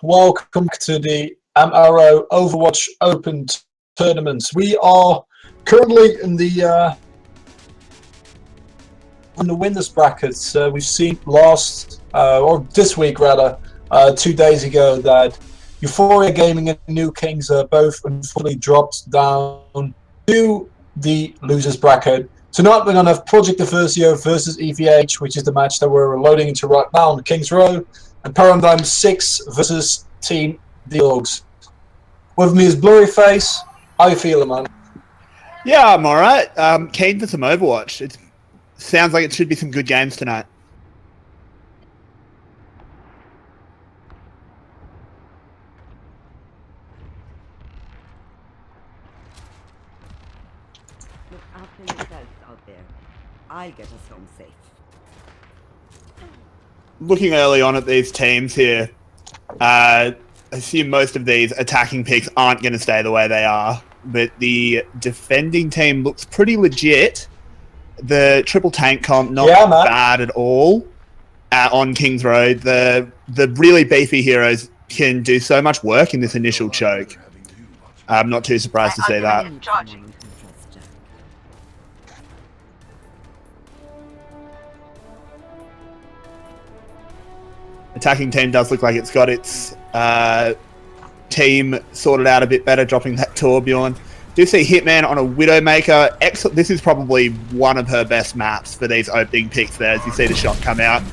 welcome to the MRO Overwatch Open Tournaments. We are currently in the winners brackets. We've seen this week rather, 2 days ago, that Euphoria Gaming and New Kings both unfortunately dropped down to the losers bracket. Tonight we're going to have Project Eversio versus EvH, which is the match that we're loading into right now on Kings Row, and Paradigm 6 versus Team Dogs. With me is Blurryface. How you feeling, man? Yeah, I'm alright. Keen for some Overwatch. It sounds like it should be some good games tonight. Look after yourselves out there. I'll get us home safe. Looking early on at these teams here, I assume most of these attacking picks aren't going to stay the way they are, but the defending team looks pretty legit. The triple tank comp, not bad at all on Kings Road. The really beefy heroes can do so much work in this initial choke. I'm not too surprised to see that. Attacking team does look like it's got its team sorted out a bit better, dropping that Torbjorn. Do see Hitman on a Widowmaker. This is probably one of her best maps for these opening picks there, as you see the shot come out.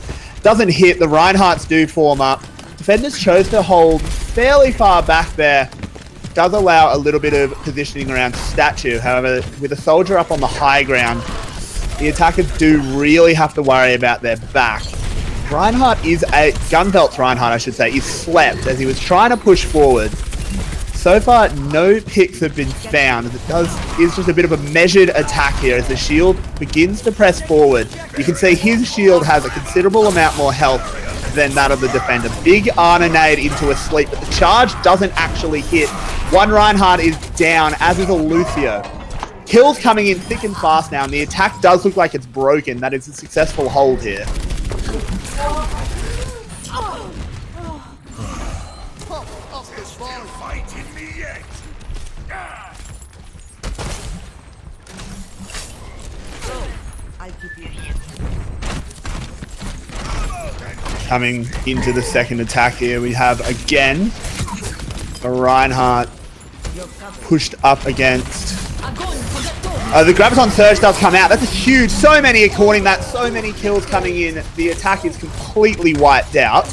Doesn't hit. The Reinhardts do form up. Defenders chose to hold fairly far back there. Does allow a little bit of positioning around Statue. However, with a soldier up on the high ground, the attackers do really have to worry about their back. Reinhardt Gunvelt's Reinhardt, I should say, is slept as he was trying to push forward. So far, no picks have been found. It is just a bit of a measured attack here as the shield begins to press forward. You can see his shield has a considerable amount more health than that of the defender. Big Arna nade into a sleep, but the charge doesn't actually hit. One Reinhardt is down, as is a Lucio. Kills coming in thick and fast now, and the attack does look like it's broken. That is a successful hold here. Coming into the second attack here, we have again a Reinhardt pushed up against. The Graviton Surge does come out. That's a huge. So many are calling that. So many kills coming in. The attack is completely wiped out.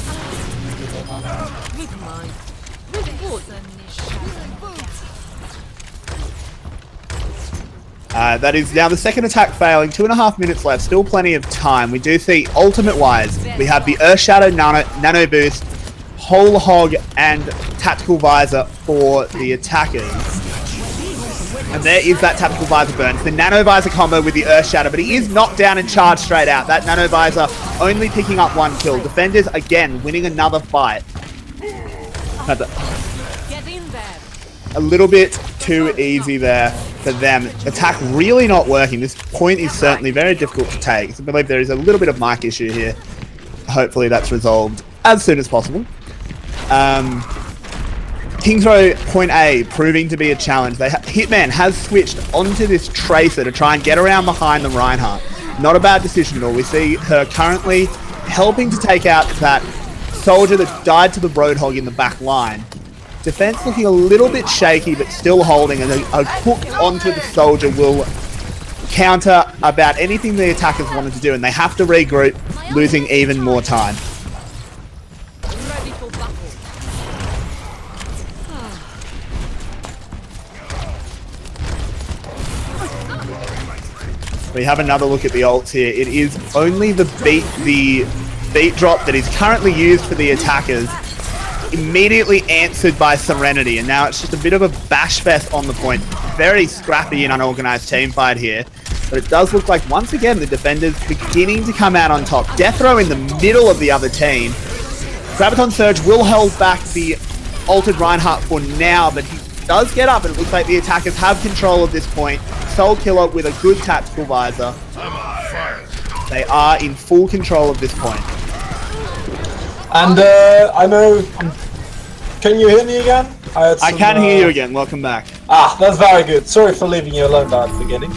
That is now the second attack failing. 2.5 minutes left. Still plenty of time. We do see ultimate-wise. We have the Earth Shadow Nano Boost, Whole Hog, and Tactical Visor for the attackers. And there is that Tactical Visor burn. It's the Nano Visor combo with the Earth Shadow, but he is knocked down and charged straight out. That Nano Visor only picking up one kill. Defenders, again, winning another fight. A little bit too easy there for them. Attack really not working. This point is certainly very difficult to take. So I believe there is a little bit of mic issue here. Hopefully that's resolved as soon as possible. Kings Row point A proving to be a challenge. Hitman has switched onto this Tracer to try and get around behind the Reinhardt. Not a bad decision at all. We see her currently helping to take out that soldier that died to the Roadhog in the back line. Defense looking a little bit shaky, but still holding, and a hook onto the soldier will counter about anything the attackers wanted to do, and they have to regroup, losing even more time. We have another look at the ults here. It is only the beat drop that is currently used for the attackers, immediately answered by Serenity, and now it's just a bit of a bash fest on the point. Very scrappy and unorganized team fight here, but it does look like once again the defenders beginning to come out on top. Death Row in the middle of the other team. Graviton Surge will hold back the altered Reinhardt for now, but he does get up, and it looks like the attackers have control of this point. Soul Killer with a good tactical visor. They are in full control of this point. And I know Can you hear me again? I can hear you again. Welcome back. That's very good. Sorry for leaving you alone there at the beginning.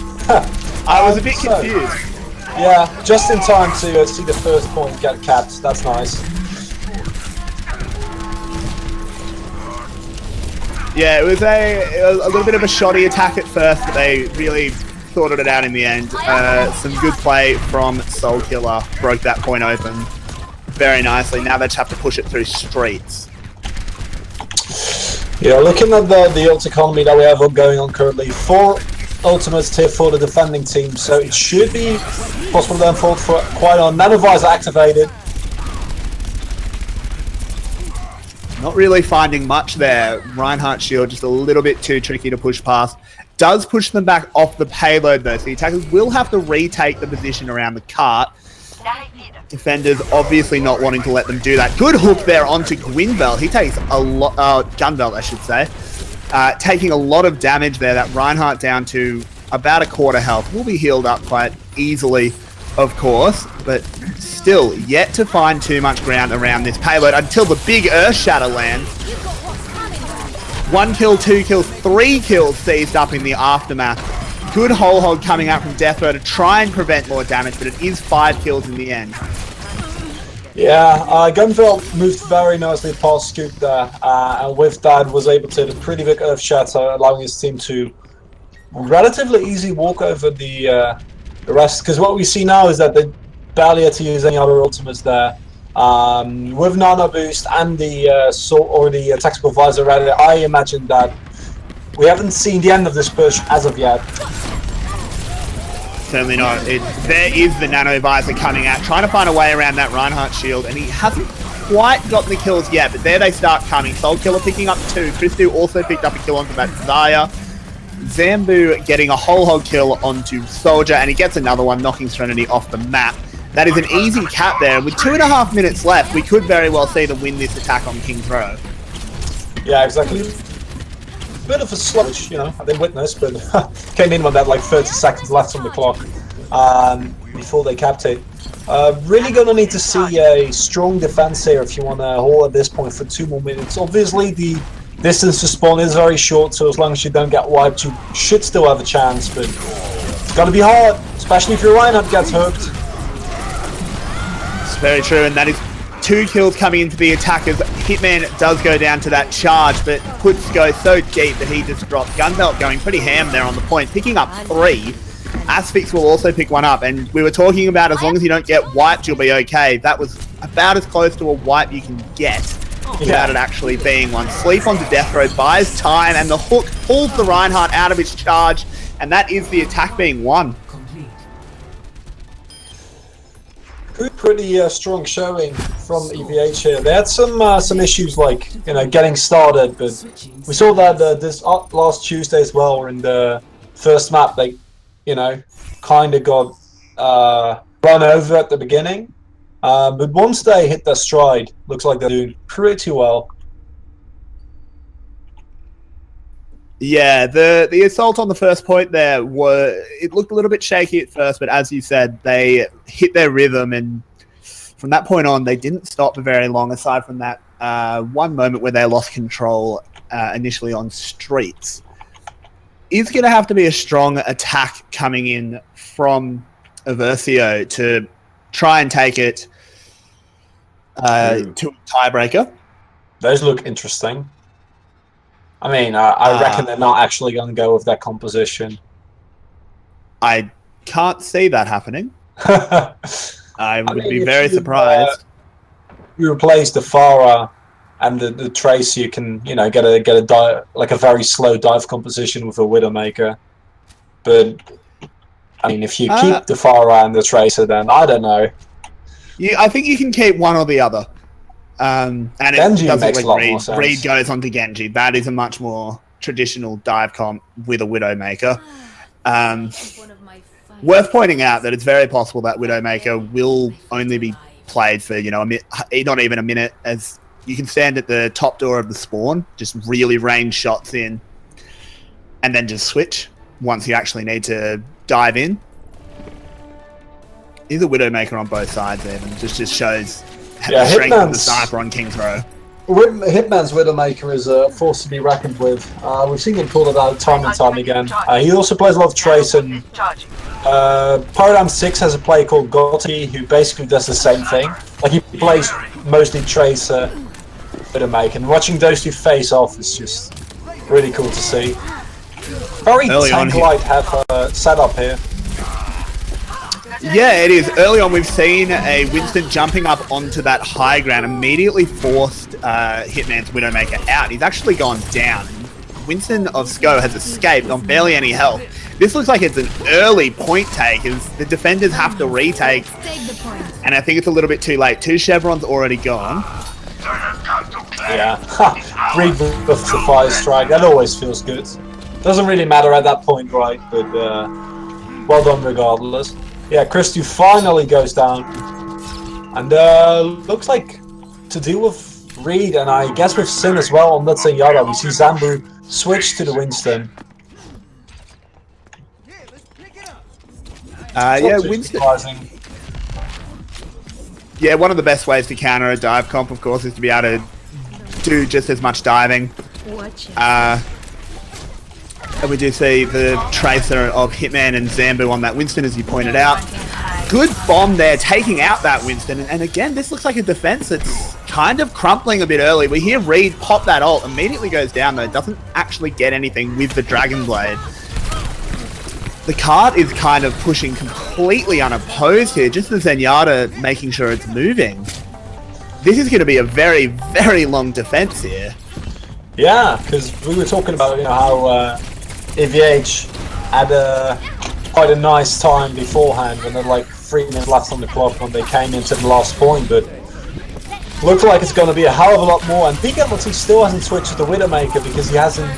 I was a bit confused. Yeah, just in time to see the first point get capped. That's nice. Yeah, it was a little bit of a shoddy attack at first, but they really sorted it out in the end. Some good play from Soul Killer broke that point open very nicely. Now they just have to push it through streets. Yeah, looking at the ult economy that we have going on currently, 4 ultimates tier for the defending team, so it should be possible to unfold for quite on. Nanovisor activated. Not really finding much there. Reinhardt shield just a little bit too tricky to push past. Does push them back off the payload though, so the attackers will have to retake the position around the cart. Defenders obviously not wanting to let them do that. Good hook there onto Gwynbelt. He takes a lot, Gunbelt I should say. Taking a lot of damage there. That Reinhardt down to about a quarter health. Will be healed up quite easily, of course, but still yet to find too much ground around this payload until the big Earth Shatter lands. 1 kill, 2 kills, 3 kills seized up in the aftermath. Good whole hog coming out from Death Row to try and prevent more damage, but it is 5 kills in the end. Yeah, Gunveld moved very nicely past Scoop there, and with that was able to hit a pretty big Earth Shatter, allowing his team to relatively easy walk over the rest. Because what we see now is that they barely had to use any other ultimates there. With Nano Boost and the Tactical Visor ready, I imagine that we haven't seen the end of this push as of yet. Certainly not. There is the Nano Visor coming out, trying to find a way around that Reinhardt shield, and he hasn't quite gotten the kills yet, but there they start coming. Soul Killer picking up 2. Christu also picked up a kill onto that Zaya. Zambu getting a whole hog kill onto Soldier, and he gets another one, knocking Serenity off the map. That is an easy cap there, and with 2.5 minutes left, we could very well see them win this attack on King's Row. Yeah, exactly. Bit of a sludge, you know, I didn't witness, but came in with that like 30 seconds left on the clock before they capped it. Really gonna need to see a strong defense here if you want to hold at this point for 2 more minutes. Obviously, the distance to spawn is very short, so as long as you don't get wiped, you should still have a chance, but it's gonna be hard, especially if your Reinhardt gets hooked. It's very true, and that is 2 kills coming into the attackers. Hitman does go down to that charge, but puts go so deep that he just drops. Gunbelt going pretty ham there on the point, picking up 3. Asphyx will also pick 1 up, and we were talking about as long as you don't get wiped, you'll be okay. That was about as close to a wipe you can get without it actually being one. Sleep onto Death Row, buys time, and the hook pulls the Reinhardt out of its charge, and that is the attack being won. Pretty strong showing from EvH here. They had some issues like, you know, getting started, but we saw that this last Tuesday as well. In the first map, they, you know, kind of got run over at the beginning, but once they hit their stride, looks like they're doing pretty well. Yeah, the assault on the first point there it looked a little bit shaky at first, but as you said, they hit their rhythm, and from that point on, they didn't stop for very long, aside from that one moment where they lost control initially on streets. Is going to have to be a strong attack coming in from Eversio to try and take it to a tiebreaker. Those look interesting. I mean, I reckon they're not actually going to go with that composition. I can't see that happening. I would be very surprised. You replace the Pharah and the Trace, you can, you know, get a very slow dive composition with a Widowmaker. But I mean, if you keep the Pharah and the Tracer, then I don't know. I think you can keep one or the other. And Genji it doesn't makes a lot more sense. Reed goes onto Genji. That is a much more traditional dive comp with a Widowmaker. Worth pointing out that it's very possible that Widowmaker will only be played for, you know, not even a minute, as you can stand at the top door of the spawn, just really range shots in, and then just switch once you actually need to dive in. Is a Widowmaker on both sides there, and just shows the strength of the sniper on King's Row. Hitman's Widowmaker is a force to be reckoned with. We've seen him pull it out time and time again. He also plays a lot of Trace, and Paradigm 6 has a player called Gotti who basically does the same thing. Like, he plays mostly Trace Widowmaker, and watching those two face off is just really cool to see. Very tank-like setup here. Yeah, it is. Early on, we've seen a Winston jumping up onto that high ground, immediately forced Hitman's Widowmaker out. He's actually gone down. Winston of SCO has escaped on barely any health. This looks like it's an early point take, as the defenders have to retake, and I think it's a little bit too late. 2 chevrons already gone. Yeah, 3 buffs to fire strike. That always feels good. Doesn't really matter at that point, right? But well done regardless. Yeah, Christy finally goes down, and looks like to deal with Reed, and I guess with Sin as well on that Zenyatta, we see Zambu switch to the Winston. Yeah, Winston. Surprising. Yeah, one of the best ways to counter a dive comp, of course, is to be able to do just as much diving. And we do see the tracer of Hitman and Zambu on that Winston, as you pointed out. Good bomb there, taking out that Winston. And again, this looks like a defense that's kind of crumpling a bit early. We hear Reed pop that ult, immediately goes down though, doesn't actually get anything with the Dragon Blade. The cart is kind of pushing completely unopposed here, just the Zenyatta making sure it's moving. This is going to be a very, very long defense here. Yeah, because we were talking about how EvH had quite a nice time beforehand when there were like 3 minutes left on the clock when they came into the last point, but looks like it's going to be a hell of a lot more. And PKM still hasn't switched to the Widowmaker because he hasn't,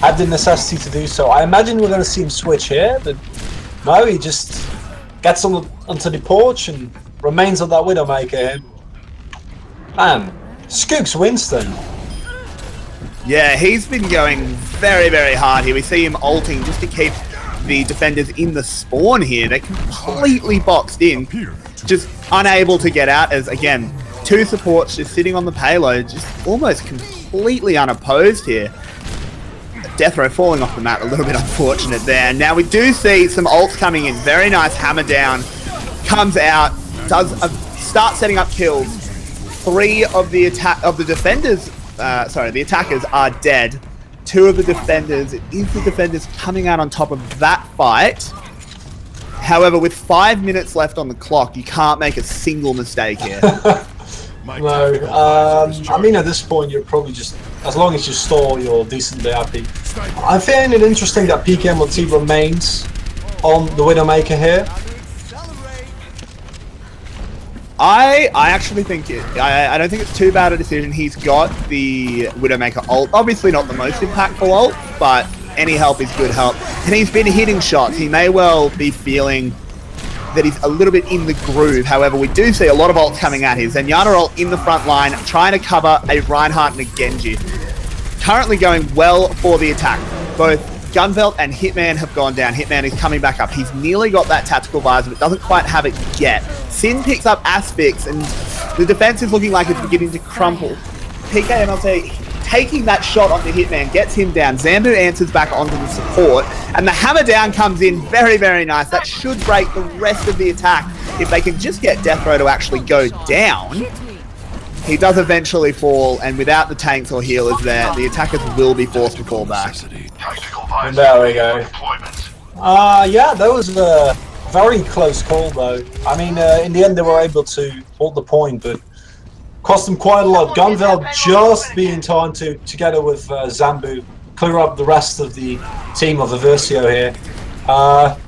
had the necessity to do so. I imagine we're going to see him switch here, but no, he just gets onto the porch and remains on that Widowmaker. Man, Skooks Winston. Yeah, he's been going very, very hard here. We see him ulting just to keep the defenders in the spawn here. They're completely boxed in, just unable to get out as, again, 2 supports just sitting on the payload, just almost completely unopposed here. Death Row falling off the map, a little bit unfortunate there. Now we do see some ults coming in. Very nice hammer down. Comes out, does start setting up kills. 3 of the defenders, the attackers are dead. 2 of the defenders, it is the defenders coming out on top of that fight. However, with 5 minutes left on the clock, you can't make a single mistake here. No, I mean at this point you're probably just, as long as you stall, you're decently happy. I find it interesting that PKM remains on the Widowmaker here. I actually think I don't think it's too bad a decision. He's got the Widowmaker ult. Obviously not the most impactful ult, but any help is good help. And he's been hitting shots. He may well be feeling that he's a little bit in the groove. However, we do see a lot of ults coming at him. Zenyatta ult in the front line, trying to cover a Reinhardt and a Genji. Currently going well for the attack. Both Gunbelt and Hitman have gone down. Hitman is coming back up. He's nearly got that tactical visor, but doesn't quite have it yet. Sin picks up Asphyx, and the defense is looking like it's beginning to crumple. PKMLT taking that shot onto Hitman, gets him down. Zambu answers back onto the support, and the hammer down comes in very, very nice. That should break the rest of the attack if they can just get Death Row to actually go down. He does eventually fall, and without the tanks or healers there, the attackers will be forced to fall back. And there we go. Yeah, that was a very close call though. I mean, in the end they were able to hold the point, but cost them quite a lot. Gunveld just being time to, together with Zambu, clear up the rest of the team of Eversio here.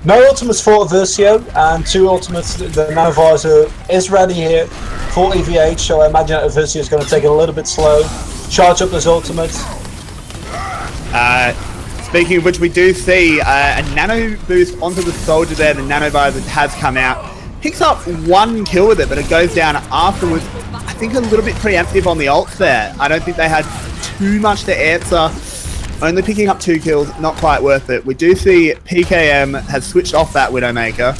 No ultimates for Eversio, and 2 ultimates. The Nanovisor is ready here for EvH, so I imagine Eversio is going to take it a little bit slow, charge up those ultimates. Speaking of which, we do see a nano boost onto the soldier there. The Nanovisor has come out. Picks up 1 kill with it, but it goes down afterwards. I think a little bit preemptive on the ults there. I don't think they had too much to answer. Only picking up 2 kills, not quite worth it. We do see PKM has switched off that Widowmaker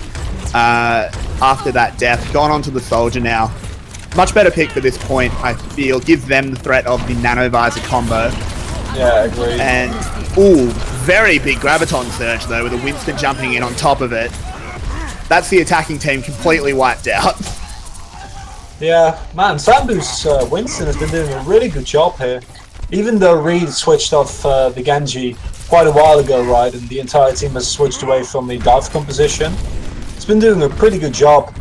after that death. Gone onto the soldier now. Much better pick for this point, I feel. Gives them the threat of the Nano Visor combo. Yeah, I agree. And, ooh, very big Graviton Surge, though, with a Winston jumping in on top of it. That's the attacking team completely wiped out. Yeah, man, Sambu's Winston has been doing a really good job here. Even though Reed switched off the Genji quite a while ago, right, and the entire team has switched away from the dive composition, he's been doing a pretty good job,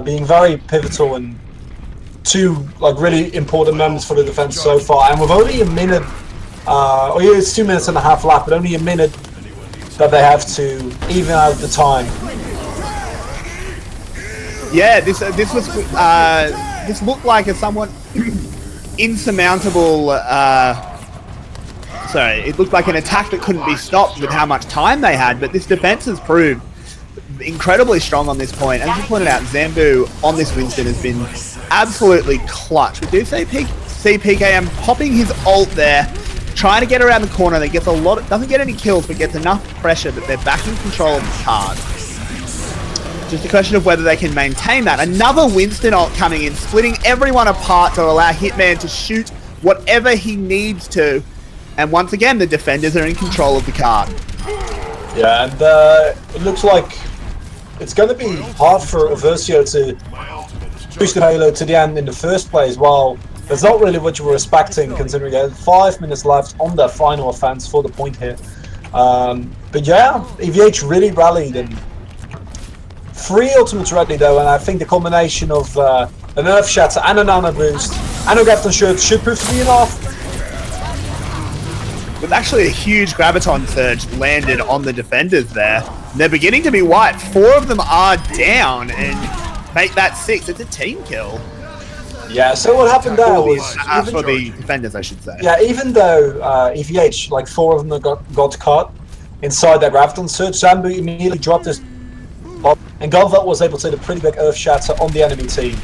being very pivotal in two really important moments for the defense so far. And with only a minute, it's 2 minutes and a half left, but only a minute that they have to even out the time. Yeah, this looked like a somewhat insurmountable. It looked like an attack that couldn't be stopped with how much time they had. But this defense has proved incredibly strong on this point. As you pointed out, Zambu on this Winston has been absolutely clutch. We do see PKM popping his ult there, trying to get around the corner. That gets doesn't get any kills, but gets enough pressure that they're back in control of the card. Just a question of whether they can maintain that. Another Winston ult coming in, splitting everyone apart to allow Hitman to shoot whatever he needs to. And once again, the defenders are in control of the card. Yeah, and it looks like it's going to be hard for Eversio to push the Halo to the end in the first place. While that's not really what you were expecting, considering they had 5 minutes left on their final offense for the point here. But yeah, EvH really rallied, and 3 ultimates ready though, and I think the combination of an Earth Shatter and a Nano Boost and a Graviton should prove to be enough. With actually a huge Graviton Surge landed on the defenders there. They're beginning to be wiped. 4 of them are down, and make that 6. It's a team kill. Yeah, so what happened there was... for the defenders, I should say. Yeah, even though EvH, 4 of them got cut inside their Graviton Surge, Zambu immediately dropped his bomb, and Gunvelt was able to hit a pretty big Earth Shatter on the enemy team.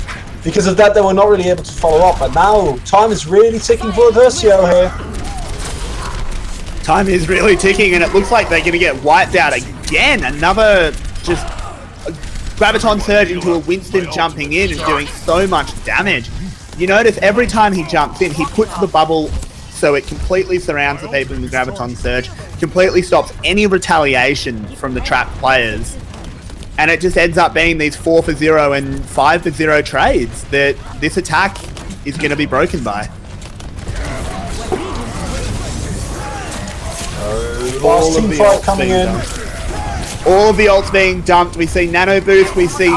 Because of that, they were not really able to follow up, and now time is really ticking for Eversio here. Time is really ticking, and it looks like they're going to get wiped out again. Another just Graviton Surge into a Winston jumping in and doing so much damage. You notice every time he jumps in, he puts the bubble so it completely surrounds the people in the Graviton Surge, completely stops any retaliation from the trapped players. And it just ends up being these 4 for 0 and 5 for 0 trades that this attack is going to be broken by. Last team fight coming in. All of the ults being dumped. We see Nano Boost, we see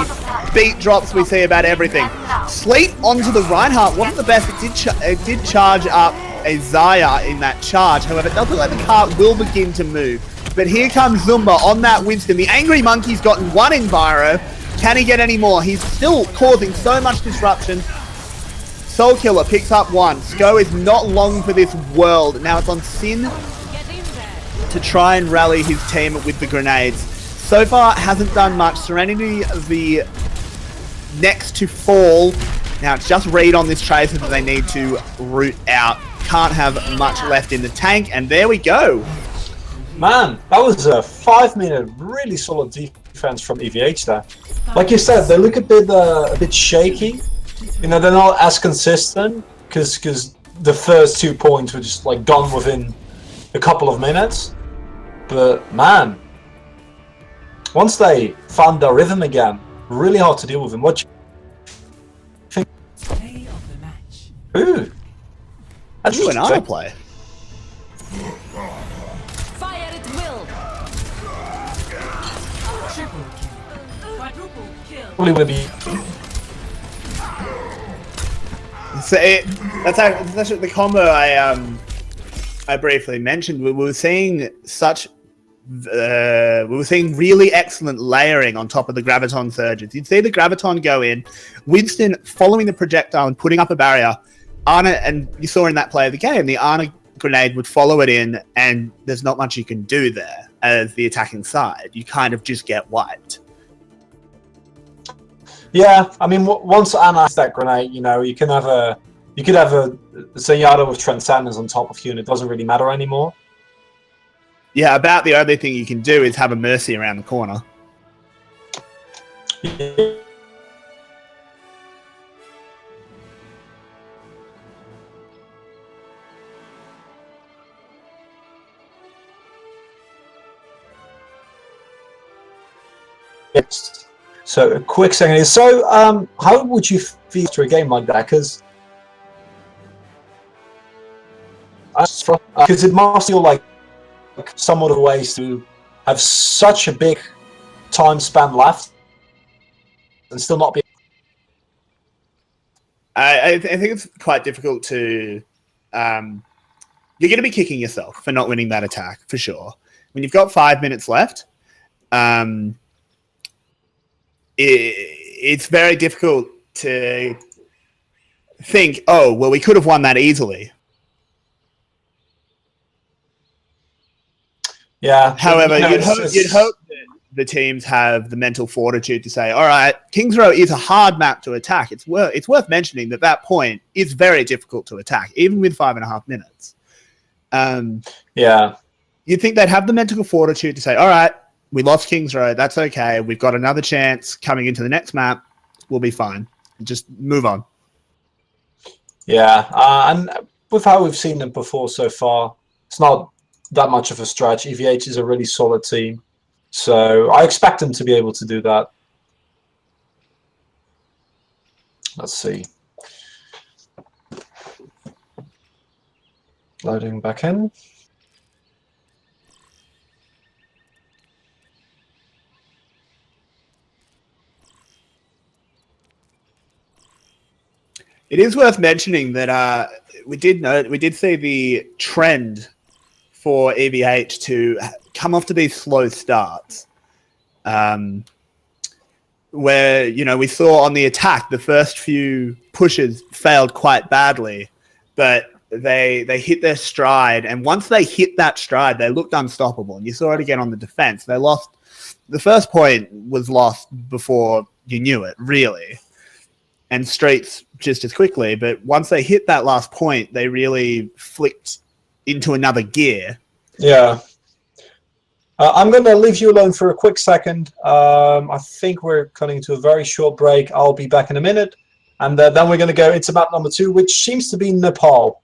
beat drops, we see about everything. Sleep onto the Reinhardt wasn't the best. It did charge up a Zaya in that charge. However, it does look like the cart will begin to move. But here comes Zumba on that Winston. The Angry Monkey's gotten 1 Enviro. Can he get any more? He's still causing so much disruption. Soul Killer picks up 1. Sko is not long for this world. Now it's on Sin to try and rally his team with the grenades. So far, hasn't done much. Serenity, the next to fall. Now it's just Reed on this tracer that they need to root out. Can't have much left in the tank, and there we go. Man, that was a 5-minute really solid defense from EvH there. Like you said, they look a bit shaky. You know, they're not as consistent because the first 2 points were just gone within a couple of minutes. But man, once they found their rhythm again, really hard to deal with them. What do you think? Play of the match. Ooh, that's an auto play. Fire at will. Triple kill. Quadruple kill. probably would be. So that's actually the combo I briefly mentioned. We were seeing really excellent layering on top of the Graviton Surges. You'd see the Graviton go in, Winston following the projectile and putting up a barrier. Ana, and you saw in that play of the game, the Ana grenade would follow it in, and there's not much you can do there as the attacking side. You kind of just get wiped. Yeah, I mean, once Ana has that grenade, you know, you could have a Zenyatta with Transcendence on top of you, and it doesn't really matter anymore. Yeah, about the only thing you can do is have a Mercy around the corner. So a quick second here. So how would you feel after a game like that? Because it must feel like somewhat of a waste to have such a big time span left and still not be. I think it's quite difficult to. You're going to be kicking yourself for not winning that attack for sure. When you've got 5 minutes left, it's very difficult to think, oh, well, we could have won that easily. Yeah. However, you know, you'd hope that the teams have the mental fortitude to say, all right, Kings Row is a hard map to attack. It's worth mentioning that point is very difficult to attack, even with 5.5 minutes. Yeah. You'd think they'd have the mental fortitude to say, all right, we lost Kings Row. That's okay. We've got another chance coming into the next map. We'll be fine. Just move on. Yeah. And with how we've seen them perform so far, it's not that much of a stretch. EvH is a really solid team. So I expect them to be able to do that. Let's see. Loading back in. It is worth mentioning that we did see the trend for EvH to come off to these slow starts. Where, we saw on the attack, the first few pushes failed quite badly, but they hit their stride. And once they hit that stride, they looked unstoppable. And you saw it again on the defense. They lost. The first point was lost before you knew it, really. And Streets just as quickly. But once they hit that last point, they really flicked into another gear. Yeah. I'm going to leave you alone for a quick second. I think we're cutting to a very short break. I'll be back in a minute. And then we're going to go into map number 2, which seems to be Nepal.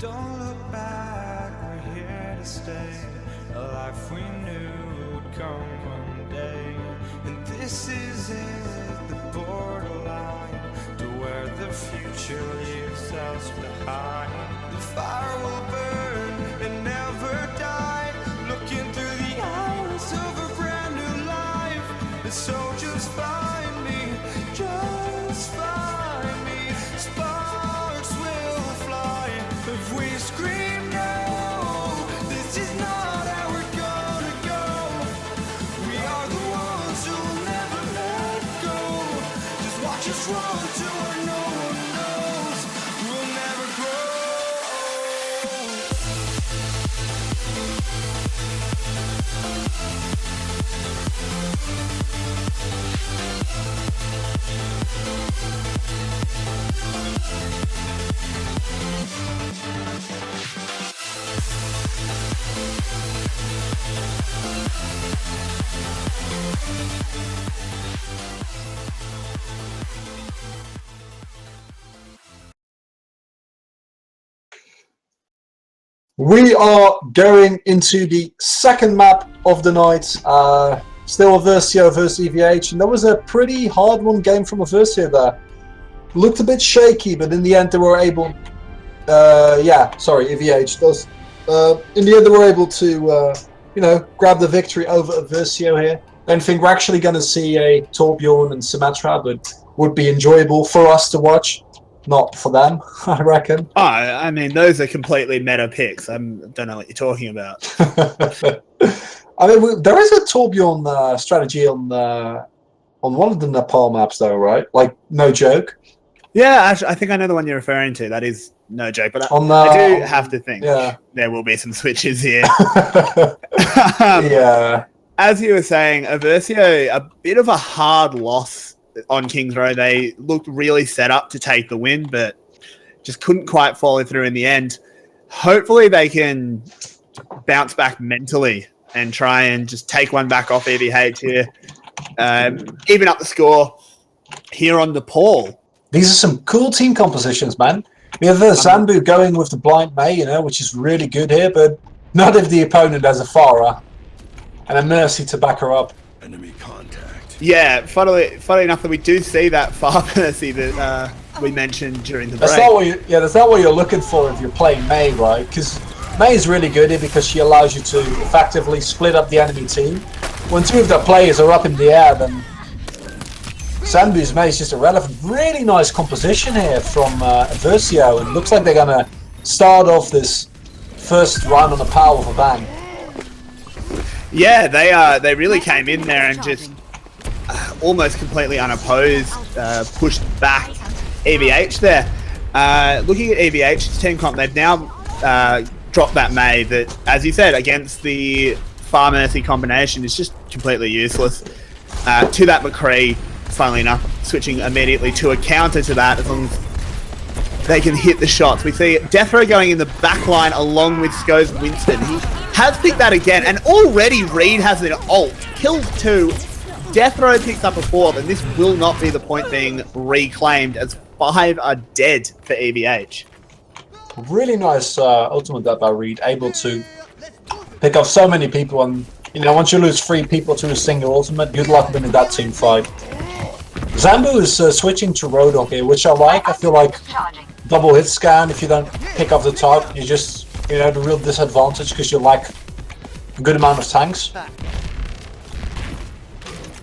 Don't look back, we're here to stay. A life we knew would come one day. And this is it, the borderline to where the future leaves us behind. The fire will burn and never die, looking through the eyes of a brand new life. And so just find me, just find me. Sparks will fly if we scream no. This is not how we're gonna go. We are the ones who'll never let go. Just watch us run to where no one knows. We'll never grow. We are going into the second map of the night. Still Eversio versus EvH, and that was a pretty hard one game from Eversio there. Looked a bit shaky, but in the end they were able. EvH does. In the end they were able to, grab the victory over Eversio here. I don't think we're actually going to see a Torbjorn and Symmetra, but would be enjoyable for us to watch. Not for them, I reckon. Oh, I mean, those are completely meta picks. I don't know what you're talking about. I mean, there is a Torbjorn strategy on one of the Nepal maps, though, right? Like, no joke. Yeah, actually, I think I know the one you're referring to. That is no joke, but I do have to think there will be some switches here. Yeah. As you were saying, Eversio, a bit of a hard loss on Kings Row. They looked really set up to take the win, but just couldn't quite follow through in the end. Hopefully they can bounce back mentally and try and just take one back off EvH here. Even up the score here on Nepal. These are some cool team compositions, man. We have Zambu going with the blind May, which is really good here, but not if the opponent has a Farah and a Mercy to back her up. Enemy contact. Yeah, funnily enough, that we do see that Far Mercy that we mentioned during the break. That's not what you're looking for if you're playing May, right? Because May is really good here because she allows you to effectively split up the enemy team. When two of the players are up in the air, then Zambu's May is just irrelevant. Really nice composition here from Eversio. It looks like they're going to start off this first run on a power with a bang. Yeah, they really came in there and just almost completely unopposed, pushed back EvH there. Looking at EvH's team comp, they've now dropped that May that, as you said, against the Far Mercy combination is just completely useless. To that McCree, funnily enough, switching immediately to a counter to that as long as they can hit the shots. We see Death Row going in the back line along with Sko's Winston. He has picked that again, and already Reed has an ult. Kills 2. Death Row picks up a 4th, and this will not be the point being reclaimed as 5 are dead for EvH. Really nice ultimate that by Reed, able to pick off so many people, and once you lose 3 people to a single ultimate, good luck winning that team fight. Zambu is switching to Rodok here, which I like. I feel like double hit scan, if you don't pick off the top, you just, the real disadvantage because you lack a good amount of tanks.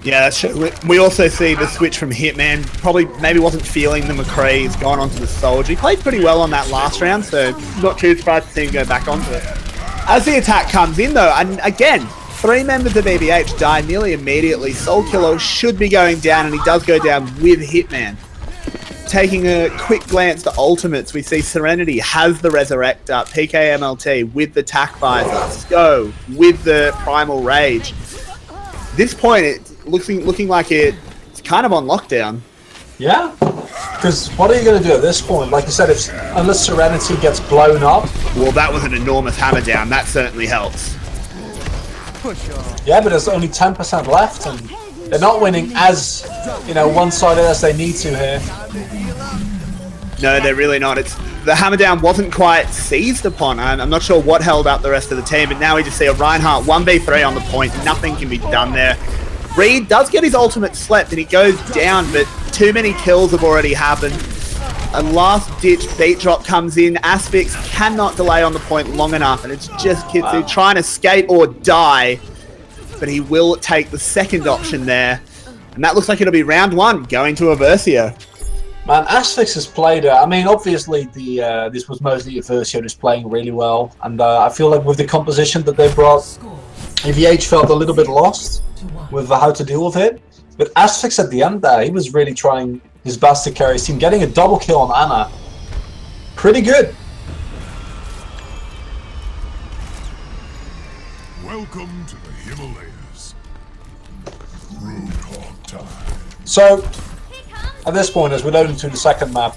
Yeah, that's true. We also see the switch from Hitman. Probably maybe wasn't feeling the McCree. He's gone onto the Soldier. He played pretty well on that last round, so not too surprised to see him go back onto it. As the attack comes in, though, and again, 3 members of EvH die nearly immediately. Soul Killer should be going down, and he does go down with Hitman. Taking a quick glance to ultimates, we see Serenity has the Resurrect up, PKMLT with the Tack Visor, Sko with the Primal Rage. This point, it's looking like it's kind of on lockdown. Yeah, because what are you going to do at this point? Like you said, unless Serenity gets blown up. Well, that was an enormous hammer down. That certainly helps. Yeah, but there's only 10% left, and they're not winning as one-sided as they need to here. No, they're really not. It's the hammer down wasn't quite seized upon. I'm not sure what held up the rest of the team, but now we just see a Reinhardt 1v3 on the point. Nothing can be done there. Reed does get his ultimate slept and he goes down, but too many kills have already happened. A last-ditch beat drop comes in. Asphyx cannot delay on the point long enough, and it's just Kitsu trying to escape or die, but he will take the second option there. And that looks like it'll be round one, going to Eversio. Man, Asphyx has played I mean, obviously, this was mostly Eversio just playing really well, and I feel like with the composition that they brought, EvH felt a little bit lost with how to deal with it. But Asphyx at the end there, he was really trying his best to carry his team, getting a double kill on Ana. Pretty good. Welcome to the Himalayas. Roadhog time. So, at this point, as we load into the second map,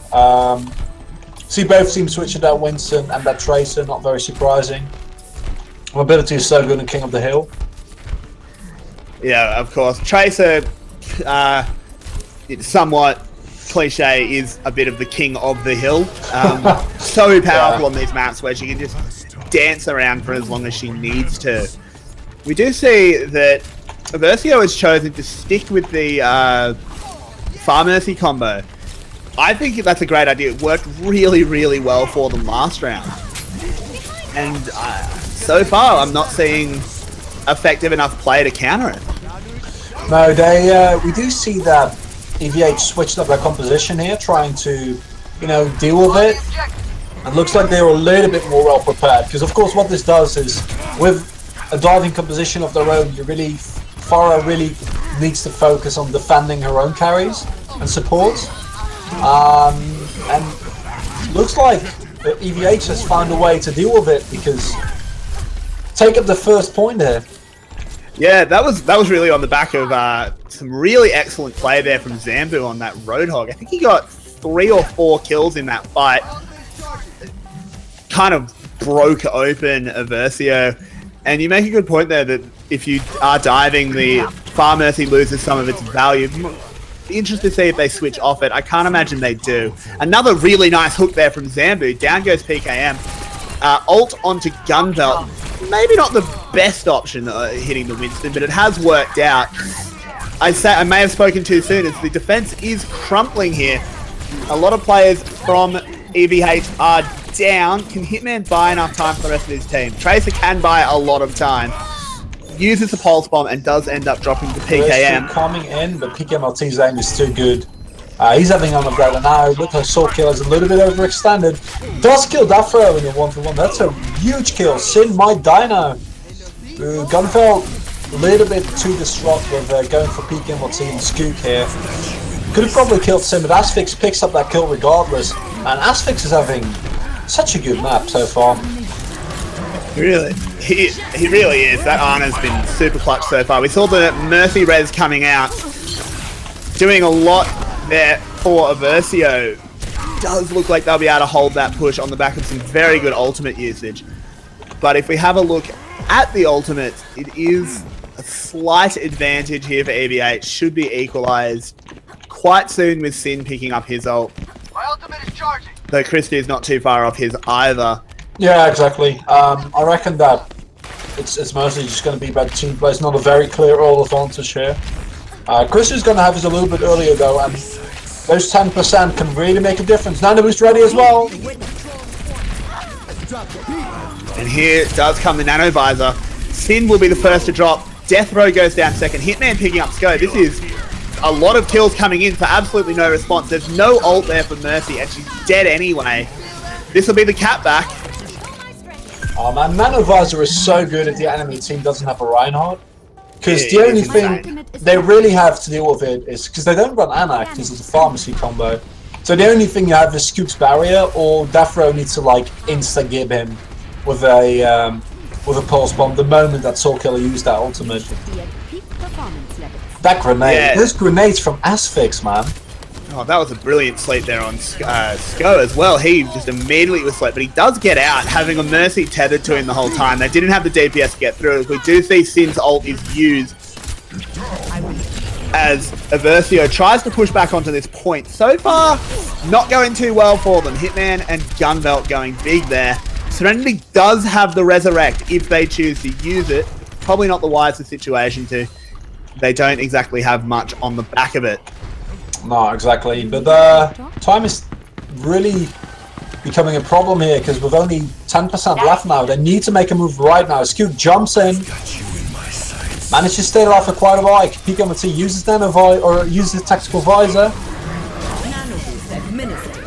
see both teams switching out Winston and that Tracer, not very surprising. Mobility is so good in King of the Hill. Yeah, of course. Tracer, it's somewhat cliche, is a bit of the king of the hill. So powerful on these maps where she can just dance around for as long as she needs to. We do see that Eversio has chosen to stick with the Far Mercy combo. I think that's a great idea. It worked really, really well for them last round. And so far, I'm not seeing effective enough play to counter it. No, we do see that EvH switched up their composition here, trying to, deal with it. It looks like they were a little bit more well prepared, because of course what this does is, with a diving composition of their own, Farah really needs to focus on defending her own carries and support. And looks like EvH has found a way to deal with it, because take up the first point here. Yeah, that was really on the back of some really excellent play there from Zambu on that Roadhog. I think he got 3 or 4 kills in that fight. Kind of broke open Eversio. And you make a good point there that if you are diving, the Far Mercy loses some of its value. Be interested to see if they switch off it. I can't imagine they do. Another really nice hook there from Zambu. Down goes PKM. Ult onto Gunbelt. Maybe not the best option hitting the Winston, but it has worked out. I may have spoken too soon, as the defense is crumpling here. A lot of players from EvH are down. Can Hitman buy enough time for the rest of his team? Tracer can buy a lot of time. Uses the pulse bomb and does end up dropping to PKM. Coming in, but PKMLT's aim is too good. He's having on the brother now. Look, her Soul Kill is a little bit overextended. Does kill Dafro in a 1-for-1. That's a huge kill. Sin might die now. Gunfell a little bit too distraught with going for PKMLT and Skook here. Could have probably killed Sin, but Asphyx picks up that kill regardless. And Asphyx is having such a good map so far. Really? He really is. That Ana's been super clutch so far. We saw the Mercy res coming out, doing a lot there for Eversio. Does look like they'll be able to hold that push on the back of some very good ultimate usage. But if we have a look at the ultimate, it is a slight advantage here for EvH. Should be equalized quite soon with Sin picking up his ult. My ultimate is charging. Though Christy is not too far off his either. Yeah, exactly. I reckon that it's mostly just going to be about team play. It's not a very clear all advantage here. Christy's going to have his a little bit earlier though, and those 10% can really make a difference. Nano Boost ready as well. And here does come the Nano Visor. Sin will be the first to drop. Death Row goes down second. Hitman picking up Sko. This is a lot of kills coming in for absolutely no response. There's no ult there for Mercy, and she's dead anyway. This will be the cat back. Oh man, Nano Visor is so good if the enemy team doesn't have a Reinhardt. Because the only thing they really have to deal with it is because they don't run Ana because it's a pharmacy combo. So the only thing you have is Skook's barrier, or Dafro needs to like insta-gib him with a pulse bomb the moment that Soul Killer used that ultimate. That grenade, Yeah. those grenades from Asphyx, man. Oh, that was a brilliant sleep there on Sko as well. He just immediately was slept, but he does get out, having a Mercy tethered to him the whole time. They didn't have the DPS to get through. We do see Sin's ult is used as Eversio tries to push back onto this point. So far, Not going too well for them. Hitman and Gunbelt going big there. Serenity does have the Resurrect if they choose to use it. Probably not the wisest situation to. They don't exactly have much on the back of it. No, exactly. But time is really becoming a problem here because with only 10% left now, they need to make a move right now. Scoot jumps in, manages to stay alive for quite a while. PKMT uses or uses Tactical Visor.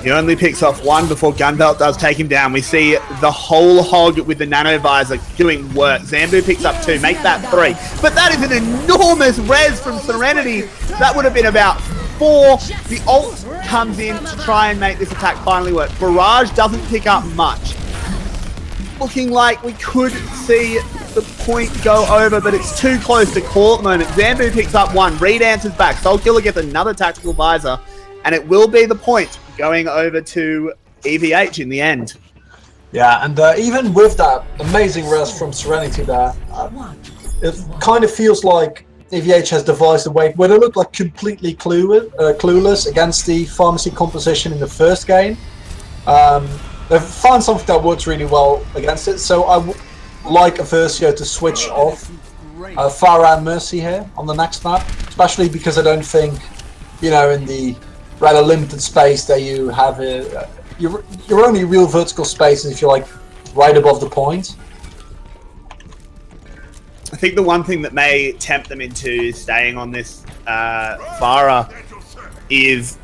He only picks off one before Gunbelt does take him down. We see the whole hog with the Nano Visor doing work. Zambu picks up 2, make that 3. But that is an enormous res from Serenity. That would have been about 4. The ult comes in to try and make this attack finally work. Barrage doesn't pick up much. Looking like we could see the point go over, but it's too close to call at the moment. Zambu picks up 1. Reed answers back. Soulkiller gets another Tactical Visor. And it will be the point going over to EvH in the end. Yeah, and even with that amazing res from Serenity there, it kind of feels like EvH has devised a way where they look like completely clueless against the pharmacy composition in the first game. They've found something that works really well against it, so I would like Eversio to switch off Farah and Mercy here on the next map, especially because I don't think, you know, in the rather limited space that you have your only real vertical space is if you're like right above the point. I think the one thing that may tempt them into staying on this Farah is,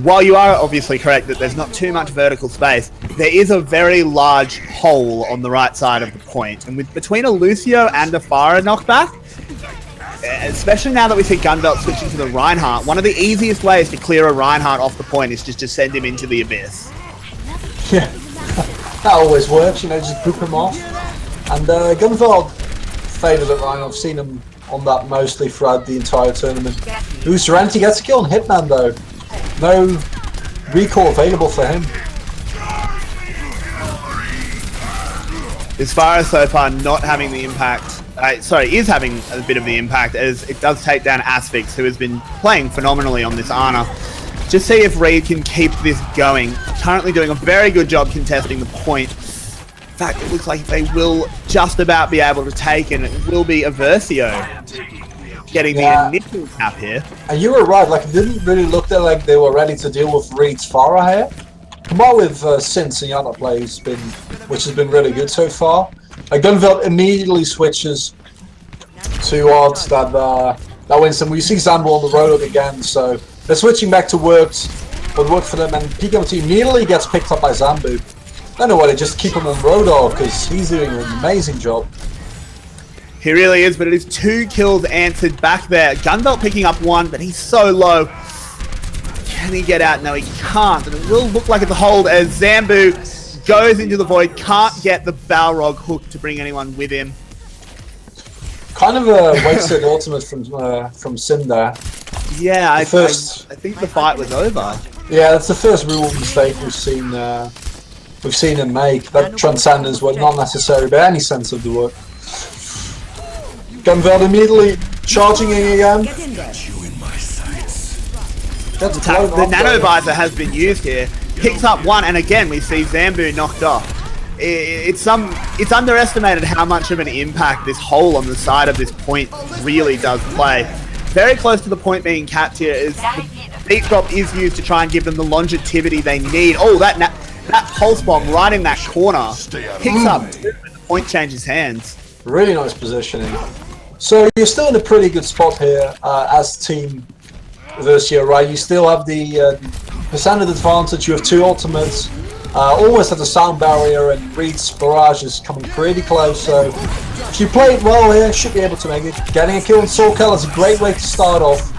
while you are obviously correct that there's not too much vertical space, there is a very large hole on the right side of the point, and with between a Lucio and a Farah knockback, especially now that we see Gunbelt switching to the Reinhardt, one of the easiest ways to clear a Reinhardt off the point is just to send him into the abyss. Yeah, that always works, you know, just boop him off. And Gunveld favours it, Ryan. I've seen him on that mostly throughout the entire tournament. Ooh, Serenity gets a kill on Hitman though. No recall available for him. As far as so far not having the impact, is having a bit of the impact as it does take down Asphyx, who has been playing phenomenally on this Ana. Just see if Reed can keep this going. Currently doing a very good job contesting the point. In fact, it looks like they will just about be able to take, and it will be Eversio getting the initial tap here. And you were right, like it didn't really look like they were ready to deal with Reed's Farah here. Combined with Sin's and Yana play, which has been really good so far. Gunveld immediately switches to odds that wins them. We see Zambo on the road again, so they're switching back to what worked for them, and PKMT immediately gets picked up by Zambu. I don't know why they just keep him on Rodor, because he's doing an amazing job. He really is, but it is 2 kills answered back there. Gunbelt picking up 1, but he's so low. Can he get out? No, he can't. And it will look like it's a hold as Zambu goes into the void, can't get the Balrog hook to bring anyone with him. Kind of a wasted ultimate from Sin there. Yeah, I think the fight was over. Yeah, that's the first real mistake we've seen him make. That Transcendence was not necessary by any sense of the word. Gunveld immediately charging in again. The Nano Visor has been used here. Picks up 1, and again we see Zambu knocked off. It's underestimated how much of an impact this hole on the side of this point really does play. Very close to the point being capped here as the beat drop is used to try and give them the longevity they need. Oh, that pulse bomb right in that corner. Picks up 2, and the point changes hands. Really nice positioning. So you're still in a pretty good spot here as Team Eversio, right? You still have the percentage advantage. You have 2 ultimates. Almost at the sound barrier, and Reed's barrage is coming pretty close. So if you play it well here, should be able to make it. Getting a kill on Soulkiller is a great way to start off.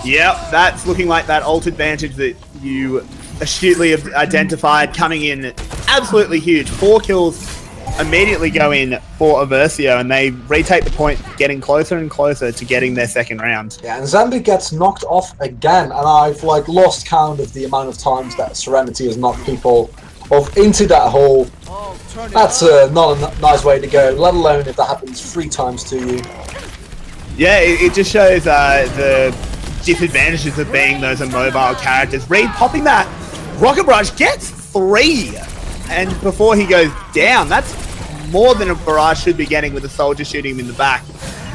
Yep, that's looking like that ult advantage that you astutely identified coming in absolutely huge. 4 kills immediately go in for Eversio, and they retake the point, getting closer and closer to getting their second round. Yeah, and Zambu gets knocked off again, and I've lost count of the amount of times that Serenity has knocked people off into that hole. That's not a nice way to go, let alone if that happens 3 times to you. Yeah, it just shows the disadvantages of being those immobile characters. Reed popping that rocket barrage, gets 3, and before he goes down, that's more than a barrage should be getting with a soldier shooting him in the back.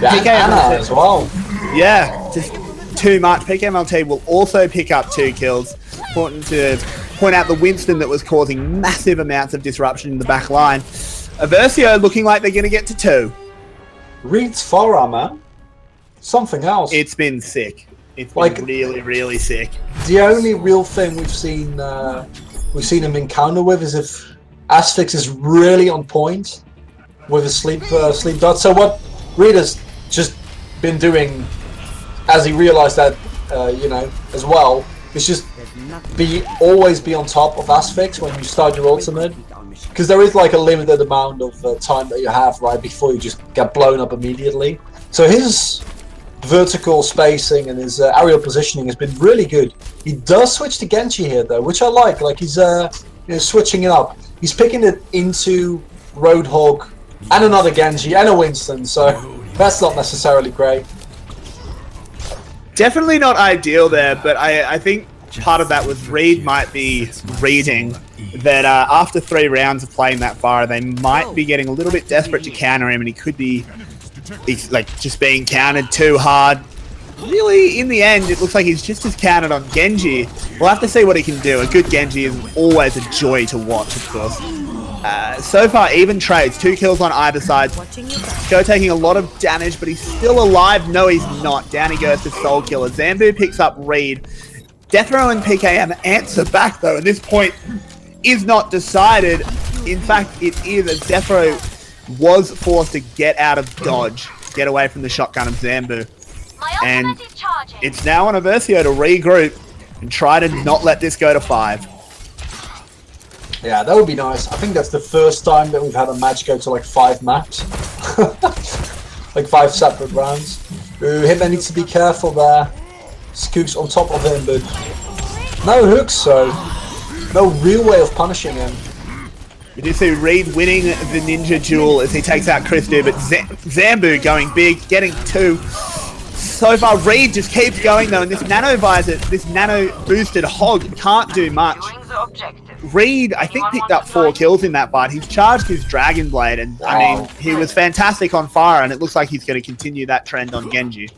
Yeah, and Anna as well. Yeah, just too much. PKMLT will also pick up 2 kills. Important to point out the Winston that was causing massive amounts of disruption in the back line. Eversio looking like they're going to get to 2. Reed's Farah, man. Something else. It's been sick. It's been really, really sick. The only real thing we've seen him encounter with is if Asphyx is really on point with his sleep dot. So what Reed has just been doing, as he realized that, as well, is just always be on top of Asphyx when you start your ultimate, because there is like a limited amount of time that you have right before you just get blown up immediately. So his vertical spacing and his aerial positioning has been really good. He does switch to Genji here though, which I like. Like he's switching it up. He's picking it into Roadhog and another Genji and a Winston, so that's not necessarily great. Definitely not ideal there, but I think part of that was Reed might be reading that after 3 rounds of playing that far, they might be getting a little bit desperate to counter him, and he could be just being countered too hard. Really, in the end, it looks like he's just as countered on Genji. We'll have to see what he can do. A good Genji is always a joy to watch, of course. So far, even trades. 2 kills on either side. Go taking a lot of damage, but he's still alive. No, he's not. Down he goes to Soul Killer. Zambu picks up Reed. Death Row and PKM answer back, though, and this point is not decided. In fact, it is, as Death Row was forced to get out of dodge, get away from the shotgun of Zambu. And it's now on Eversio to regroup and try to not let this go to 5. Yeah, that would be nice. I think that's the first time that we've had a match go to like 5 maps. Like 5 separate rounds. Ooh, Hitman needs to be careful there. Skook's on top of him, but no hooks, so no real way of punishing him. We do see Reed winning the ninja duel as he takes out Christu, but Zambu going big, getting 2. So far, Reed just keeps going though, and this nano visor, this nano boosted hog can't do much. Reed, I think, picked up 4 kills in that fight. He's charged his Dragon Blade, and I mean, he was fantastic on fire, and it looks like he's going to continue that trend on Genji.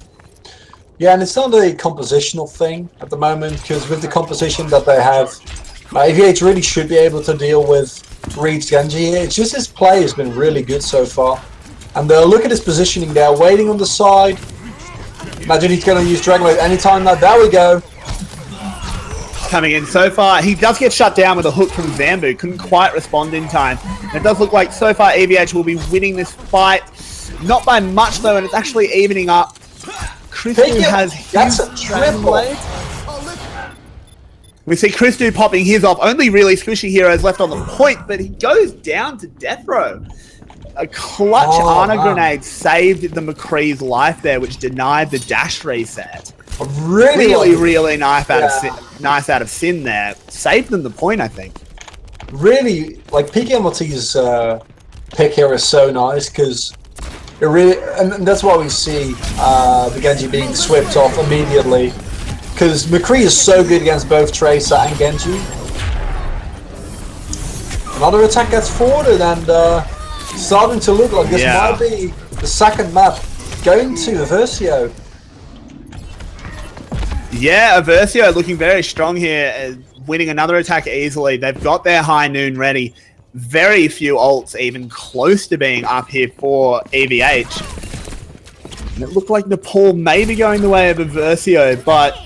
Yeah, and it's not a compositional thing at the moment, because with the composition that they have, EvH really should be able to deal with Reed's Genji here. It's just his play has been really good so far. And look at his positioning there, waiting on the side. Imagine he's going to use Dragon Blade anytime now. There we go. Coming in so far, he does get shut down with a hook from Zambu. Couldn't quite respond in time. And it does look like so far EvH will be winning this fight. Not by much though, and it's actually evening up. Christu has his Dragon Blade. We see Christu popping his off. Only really squishy heroes left on the point, but he goes down to death row. A clutch Ana grenade saved the McCree's life there, which denied the dash reset. Really nice out of Sin there. Saved them the point, I think. Really, like PKMLT's pick here is so nice because it really, and that's why we see the Genji being swept off immediately. Because McCree is so good against both Tracer and Genji. Another attack gets forwarded and starting to look like this might be the second map going to Eversio. Yeah, Eversio looking very strong here, winning another attack easily. They've got their high noon ready. Very few ults even close to being up here for EvH. And it looked like Nepal may be going the way of Eversio, but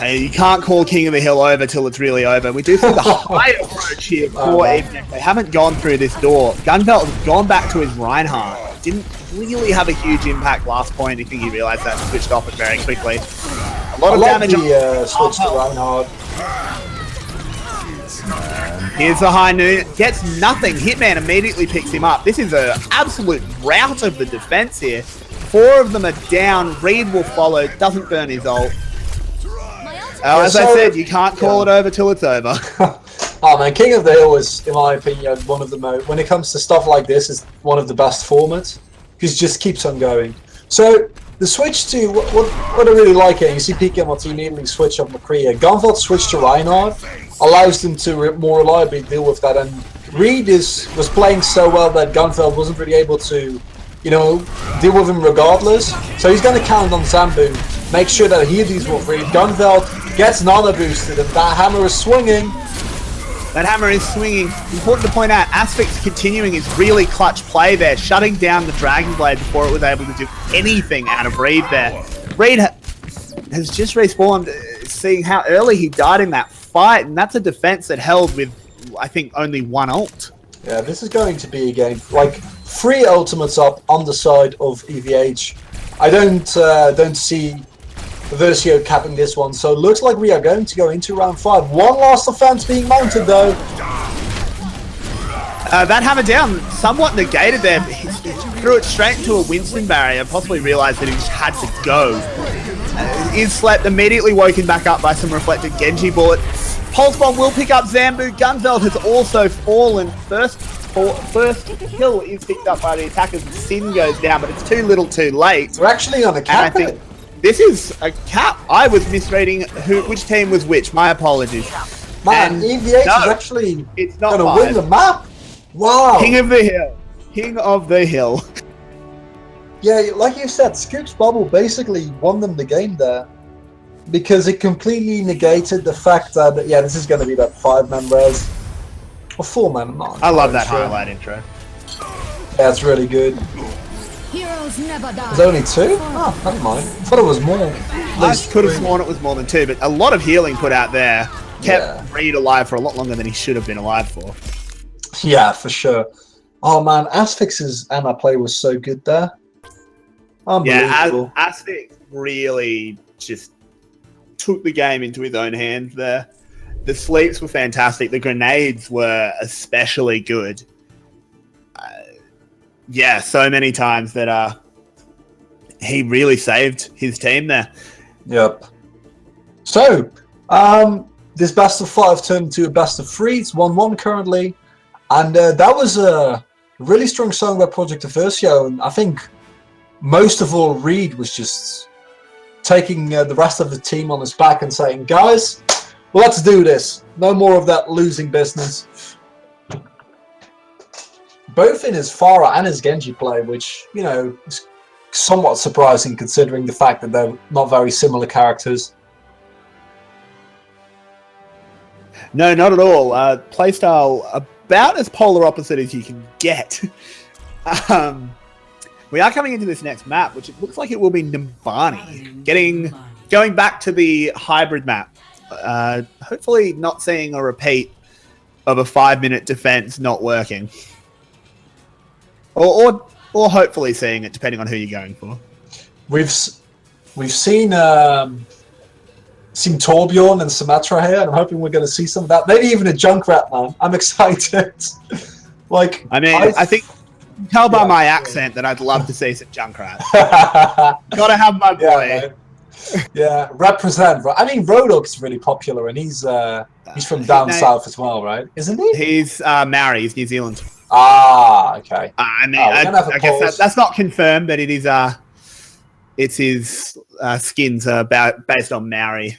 you can't call King of the Hill over till it's really over. We do see the high approach here for EvH. They haven't gone through this door. Gunbelt has gone back to his Reinhardt. Didn't really have a huge impact last point. I think he realized that and switched off it very quickly. A lot of damage on switch to Reinhardt. Here's the high noon. Gets nothing. Hitman immediately picks him up. This is an absolute rout of the defense here. 4 of them are down. Reed will follow. Doesn't burn his ult. As I said, you can't call it over till it's over. Oh man, King of the Hill is, in my opinion, one of the most, when it comes to stuff like this, is one of the best formats. Because it just keeps on going. So, the switch to what I really like here, you see PK and Martin immediately switch on McCree. Gunveld switch to Reinhardt allows them to more reliably deal with that, and Reed was playing so well that Gunveld wasn't really able to, deal with him regardless. So he's going to count on Zambu, make sure that he deals with Reed. Gunveld gets nano boosted, and that hammer is swinging. That hammer is swinging. Important to point out, Asphyx continuing his really clutch play there, shutting down the Dragon Blade before it was able to do anything out of Reed there. Reed has just respawned, seeing how early he died in that fight, and that's a defense that held with, I think, only one ult. Yeah, this is going to be a game, like, 3 ultimates up on the side of EvH. I don't see Eversio capping this one, so it looks like we are going to go into round 5. One last offense being mounted though. That hammer down somewhat negated there. He threw it straight into a Winston barrier, possibly realised that he just had to go. Is slept, immediately woken back up by some reflected Genji bullet. Pulse Bomb will pick up Zambu. Gunveld has also fallen. First kill is picked up by the attackers, and Sin goes down, but it's too little too late. We're actually on a cap. And I think this is a cap. I was misreading which team was which. My apologies. Man, EvH is actually going to win the map. Wow. King of the Hill. King of the Hill. Yeah, like you said, Scoop's bubble basically won them the game there. Because it completely negated the fact that, this is going to be that 5-man res. Or 4-man, I'm not. I love that highlight intro. Yeah, it's really good. Heroes never die. There's only 2? Oh, never mind. I thought it was more. I could have sworn it was more than 2, but a lot of healing put out there. Kept Reed alive for a lot longer than he should have been alive for. Yeah, for sure. Oh man, Asphyx's Anna play was so good there. Unbelievable. Yeah, Asphyx really just took the game into his own hands there. The sleeps were fantastic. The grenades were especially good. So many times that he really saved his team there. Yep. So, this best of 5 turned into a best of 3. It's 1-1 currently. And that was a really strong song by Project Eversio. And I think most of all, Reed was just taking the rest of the team on his back and saying, guys, let's do this. No more of that losing business. Both in his Pharah and his Genji play, which, is somewhat surprising considering the fact that they're not very similar characters. No, not at all. Playstyle about as polar opposite as you can get. We are coming into this next map, which it looks like it will be Nimbani. Going back to the hybrid map. Hopefully not seeing a repeat of a 5-minute defense not working. Or hopefully seeing it, depending on who you're going for. We've seen Torbjorn and Symmetra here, and I'm hoping we're going to see some of that. Maybe even a Junkrat, man. I'm excited. I think you can tell by my accent that I'd love to see some Junkrat. Gotta have my boy. Yeah, represent. I mean, Rodok's really popular, and he's from down south as well, right? Isn't he? He's Maori. He's New Zealand. Ah, okay. I guess that's not confirmed, but it is. It's his skins based on Maori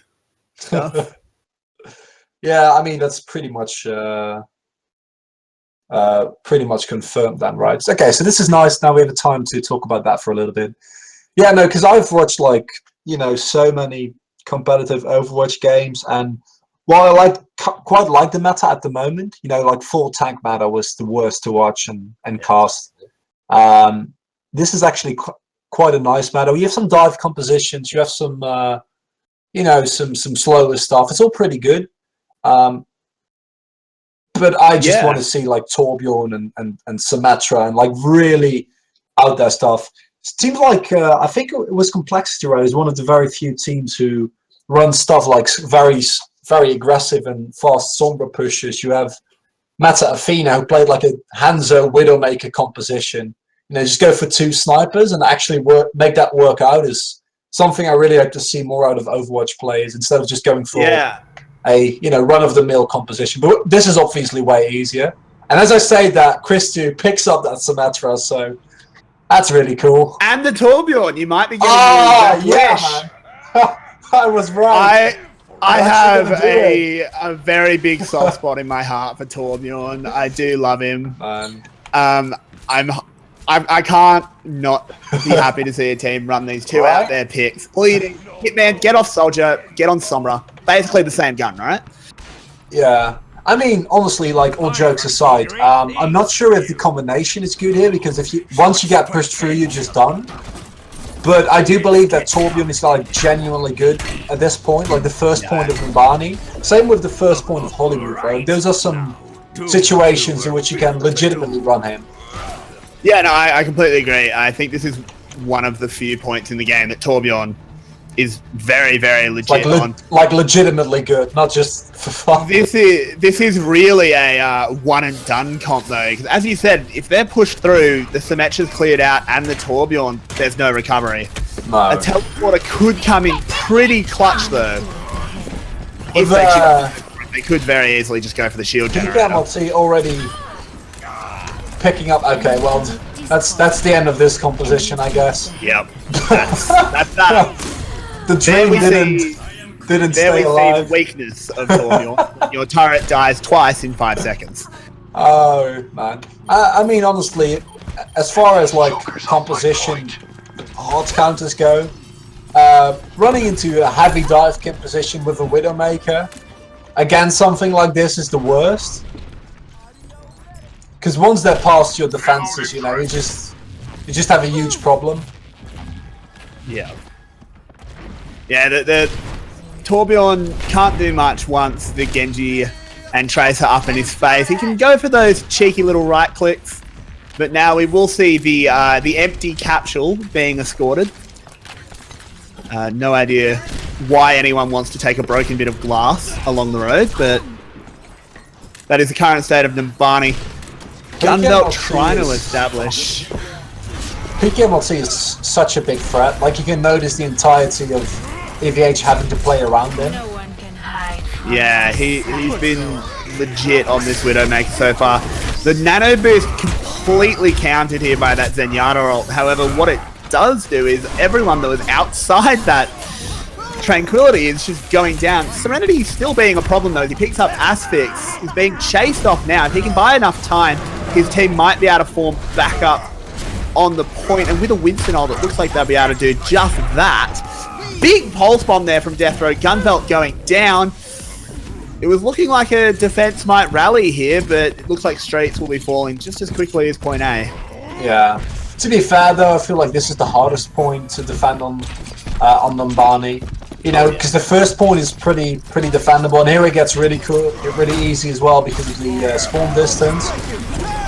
stuff. Yeah, I mean that's pretty much confirmed then, right? Okay, so this is nice. Now we have the time to talk about that for a little bit. Yeah, no, because I've watched so many competitive Overwatch games, and while I quite like the meta at the moment, full tank meta was the worst to watch and cast. This is actually quite a nice meta. You have some dive compositions, you have some some slower stuff. It's all pretty good. But I just want to see Torbjorn and Symmetra and really out there stuff. Seems like I think it was Complexity, right? Is one of the very few teams who run stuff like very, very aggressive and fast Sombra pushes. You have Mata Athena, who played like a Hanzo Widowmaker composition. Just go for 2 snipers and actually make that work out is something I really like to see more out of Overwatch players instead of just going for a run-of-the-mill composition. But this is obviously way easier. And as I say that, Christu picks up that Symmetra, so That's really cool. And the Torbjorn, you might be getting Ah, your yeah, wish. man. I was right. I I'm have actually gonna do a very big soft spot in my heart for Torbjorn. I do love him. I can't not be happy to see a team run these two out there picks. Bleeding, Hitman, get off Soldier, get on Sombra. Basically the same gun, right? Yeah. I mean, honestly, like all jokes aside, I'm not sure if the combination is good here because once you get pushed through, you're just done. But I do believe that Torbjorn is like genuinely good at this point, like the first point of Mbani. Same with the first point of Hollywood, right? Those are some situations in which you can legitimately run him. Yeah, no, I completely agree. I think this is one of the few points in the game that Torbjorn is very, very legit on. Like legitimately good, not just for fun. This is really a one and done comp though, because as you said, if they're pushed through, the Symmetra's cleared out, and the Torbjorn, there's no recovery. No. A teleporter could come in pretty clutch though. If they could very easily just go for the shield generator. PKMLT already picking up. Okay, well, that's the end of this composition, I guess. Yep. That's that. The dream didn't stay alive. See the weakness of Torbjorn. Your turret dies twice in 5 seconds. Oh man. I mean, honestly, as far as like composition hard counters go, running into a heavy dive kit position with a Widowmaker against something like this is the worst. Because once they're past your defenses, you know, you just have a huge problem. Yeah. Yeah, the Torbjorn can't do much once the Genji and Tracer up in his face. He can go for those cheeky little right clicks, but now we will see the empty capsule being escorted. No idea why anyone wants to take a broken bit of glass along the road, but that is the current state of Mbani. Gunbelt trying to establish. PKMLT is such a big threat. Like, you can notice the entirety of EvH having to play around him. Yeah, he's been legit on this Widowmaker so far. The nano boost completely countered here by that Zenyatta ult. However, what it does do is everyone that was outside that Tranquility is just going down. Serenity still being a problem though. He picks up Asphyx. He's being chased off now. If he can buy enough time, his team might be able to form back up on the point. And with a Winston ult, it looks like they'll be able to do just that. Big pulse bomb there from Death Row. Gunbelt going down. It was looking like a defense might rally here, but it looks like Straits will be falling just as quickly as point A. Yeah. To be fair though, I feel like this is the hardest point to defend on Mbani. You know, because the first point is pretty defendable, and here it gets really cool, really easy as well because of the spawn distance.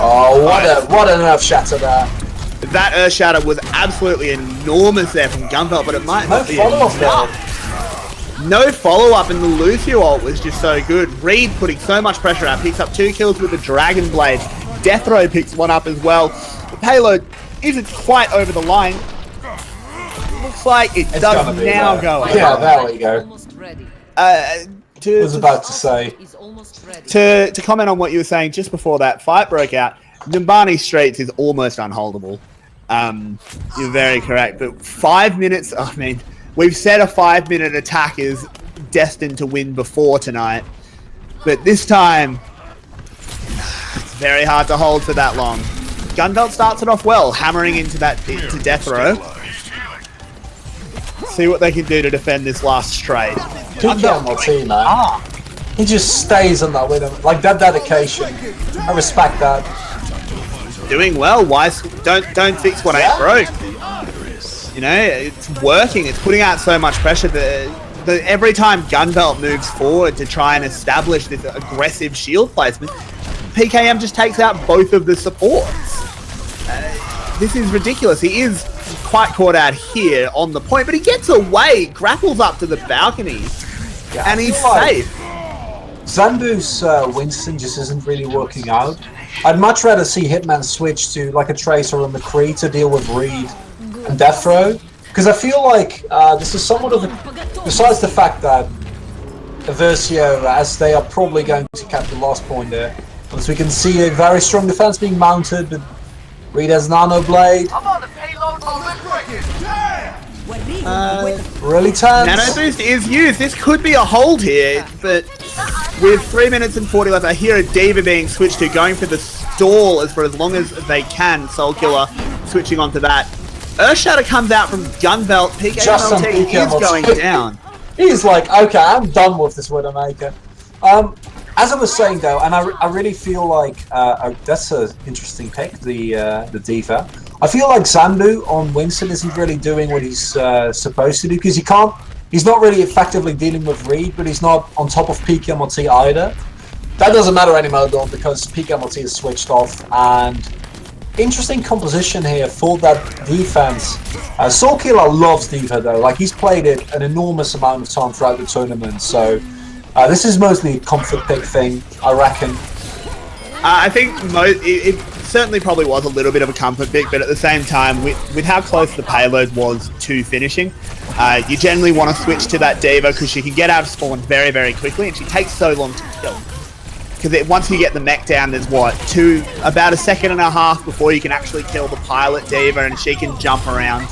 Oh, what an earth shatter there! That earth shatter was absolutely enormous there from Gunbelt, but it might not be enough. No follow-up, and the Lucio ult was just so good. Reed putting so much pressure out, picks up 2 kills with the Dragon Blade. Death Row picks one up as well. The payload isn't quite over the line. Looks like it does now go. Yeah, there we go. I was about to say. To comment on what you were saying just before that fight broke out, Mbani Straits is almost unholdable. You're very correct, but 5 minutes, I mean, we've said a 5-minute attack is destined to win before tonight, but this time, it's very hard to hold for that long. Gunbelt starts it off well, hammering into Death Row. See what they can do to defend this last straight. PKMLT, man. He just stays on that window. Like, that dedication. I respect that. Doing well. Why don't fix what ain't broke. You know, it's working. It's putting out so much pressure that every time Gunbelt moves forward to try and establish this aggressive shield placement, PKM just takes out both of the supports. This is ridiculous. He is quite caught out here on the point, but he gets away, grapples up to the balcony, and he's safe. Zambu's Winston just isn't really working out. I'd much rather see Hitman switch to like a Tracer or a McCree to deal with Reed and Death Row, because I feel like this is somewhat of a, besides the fact that Eversio, as they are probably going to cap the last point there, once we can see a very strong defense being mounted, but Reed has Nano Blade. Really tense. Nano Boost is used. This could be a hold here, but with 3 minutes and 40 left, I hear a Diva being switched to, going for the stall for as long as they can. Soul Killer switching onto that. Earthshatter comes out from Gunbelt. Just some PKMLT is PKMLT. going down. He's like, okay, I'm done with this Widowmaker. As I was saying though, and I really feel like that's an interesting pick, the Diva. I feel like Zandu on Winston isn't really doing what he's supposed to do, because he's not really effectively dealing with Reed, but he's not on top of PKMLT either. That doesn't matter anymore though, because PKMLT is switched off, and interesting composition here for that defense. Soul Killer loves Diva though, like he's played it an enormous amount of time throughout the tournament, so this is mostly a comfort pick thing, I reckon. I think it certainly probably was a little bit of a comfort pick, but at the same time, with how close the payload was to finishing, you generally want to switch to that Diva because she can get out of spawn very, very quickly, and she takes so long to kill. Because once you get the mech down, there's about a second and a half before you can actually kill the pilot Diva, and she can jump around.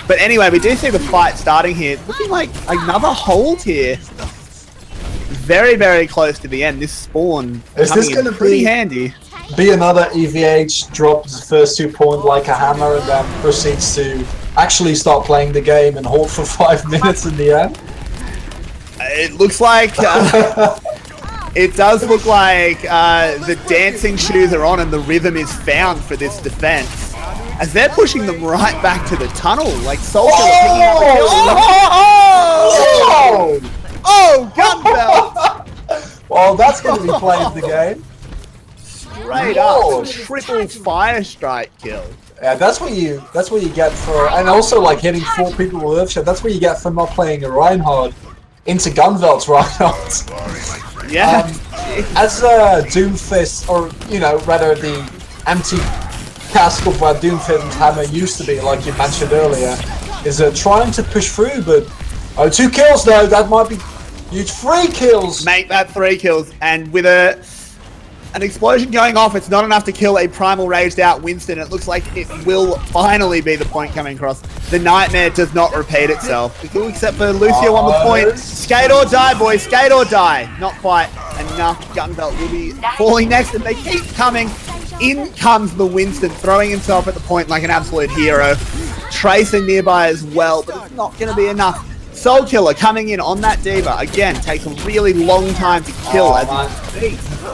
But anyway, we do see the fight starting here. Looking like another hold here. Very, very close to the end. This spawn is this going to pretty handy. Be another EvH, drops the first 2 points like a hammer, and then proceeds to actually start playing the game and hold for 5 minutes in the end? It looks like... it does look like the dancing shoes are on and the rhythm is found for this defense. As they're pushing them right back to the tunnel, like Soul Killer picking up the kill. Oh, Gunbelt! Well, that's going to be playing the game. Straight up, triple fire strike kill. Yeah, that's what you get for, and also like hitting 4 people with Earthshot. That's what you get for not playing a Reinhardt into Gunvelt's Reinhardt. Yeah. As Doomfist, or rather the empty cask of what Doomfist's hammer used to be, like you mentioned earlier, is trying to push through, but 2 kills though. That might be huge. 3 kills. Make that 3 kills, and with an explosion going off, it's not enough to kill a primal raged out Winston. It looks like it will finally be the point coming across. The nightmare does not repeat itself, except for Lucio on the point. Skate or die, boys. Skate or die. Not quite enough. Gunbelt will be falling next, and they keep coming. In comes the Winston, throwing himself at the point like an absolute hero. Tracer nearby as well, but it's not going to be enough. Soul Killer coming in on that Diva. Again, takes a really long time to kill.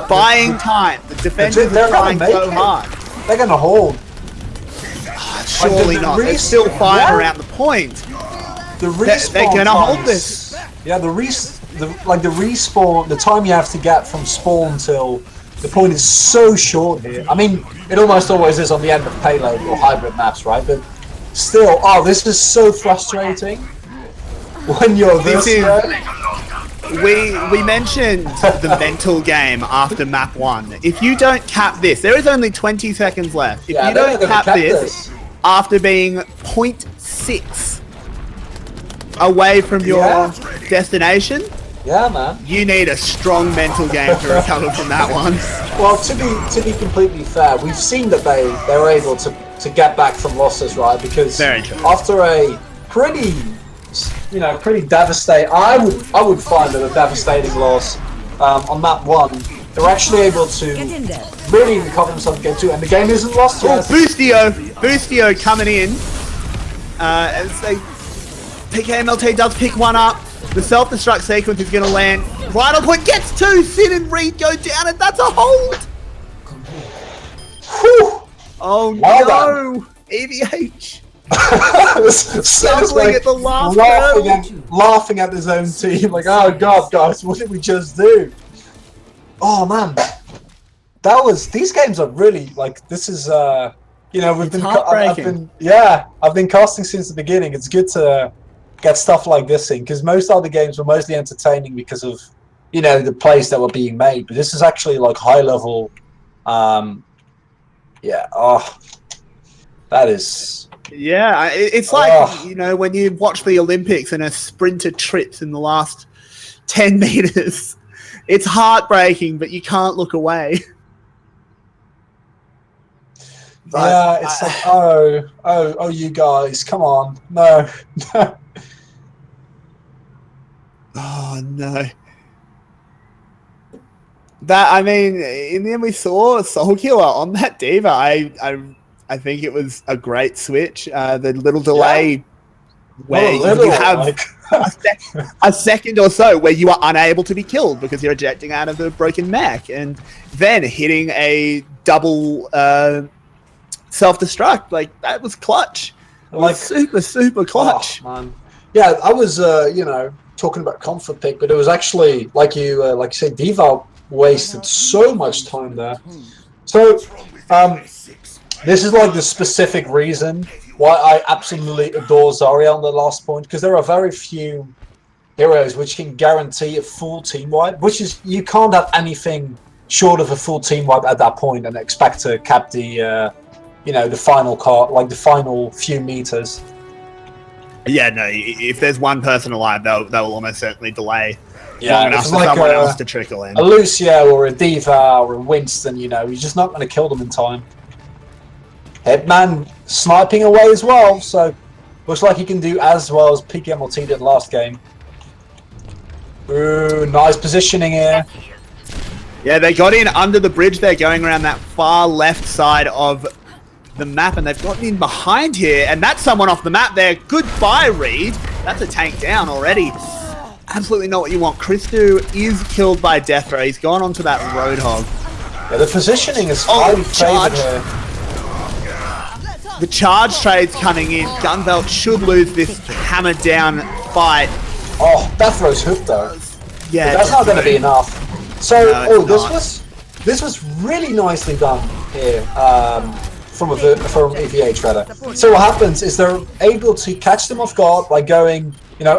Buying time. The defenders are trying so hard. They're going to hold. Surely not. They're still firing around the point. The respawn they're going to hold this. Yeah, the respawn, the time you have to get from spawn till the point is so short here. I mean, it almost always is on the end of payload or hybrid maps, right? But still, this is so frustrating. When you're we mentioned the mental game after map 1. If you don't cap this, there is only 20 seconds left. If you don't cap this after being 0.6 away from your destination, man, you need a strong mental game to recover from that one. Well, to be completely fair, we've seen that they were able to get back from losses, right? Because after a pretty devastating. I would find it a devastating loss on map 1. They're actually able to really recover themselves in game 2, and the game isn't lost yet. Boostio coming in. As PKMLT does pick one up. The self-destruct sequence is going to land. Right on point, gets 2. Sid and Reed go down, and that's a hold. Whew. Oh well no, EvH. Stumbling at the last laughing at his own team, like, oh god, guys, what did we just do? Oh man, these games are really like, this is I've been casting since the beginning. It's good to get stuff like this in, because most other games were mostly entertaining because of the plays that were being made, but this is actually like high level. That is. Yeah, it's like, when you watch the Olympics and a sprinter trips in the last 10 meters. It's heartbreaking, but you can't look away. But yeah, it's like, oh, you guys, come on. No. oh no. That I mean, in the end, we saw Soul Killer on that Diva. I think it was a great switch. The little delay where Not a you have like, a second or so where you are unable to be killed because you're ejecting out of the broken mech, and then hitting a double self-destruct. Like, that was clutch. It was super clutch. oh, man. Yeah, I was, talking about comfort pick, but it was actually, like you said, Diva wasted so much time there. So, this is like the specific reason why I absolutely adore Zarya on the last point, because there are very few heroes which can guarantee a full team wipe, which is, you can't have anything short of a full team wipe at that point and expect to cap the, the final card, like the final few meters. Yeah, no, if there's one person alive, they will almost certainly delay Yeah, long enough for someone else to trickle in. A Lucio or a Diva or a Winston, you're just not going to kill them in time. Hitman sniping away as well, so looks like he can do as well as PKMLT did last game. Ooh, nice positioning here. Yeah, they got in under the bridge there, going around that far left side of the map, and they've gotten in behind here, and that's someone off the map there. Goodbye, Reed. That's a tank down already. Absolutely not what you want. Christu is killed by Deathra. He's gone onto that Roadhog. Yeah, the positioning is highly favored here. The charge trade's coming in. Gunbelt should lose this hammer down fight. Oh, Deathra's hooked though. Yeah, but that's not going to be enough. So, No, this was really nicely done here from EvH rather. So what happens is they're able to catch them off guard by going,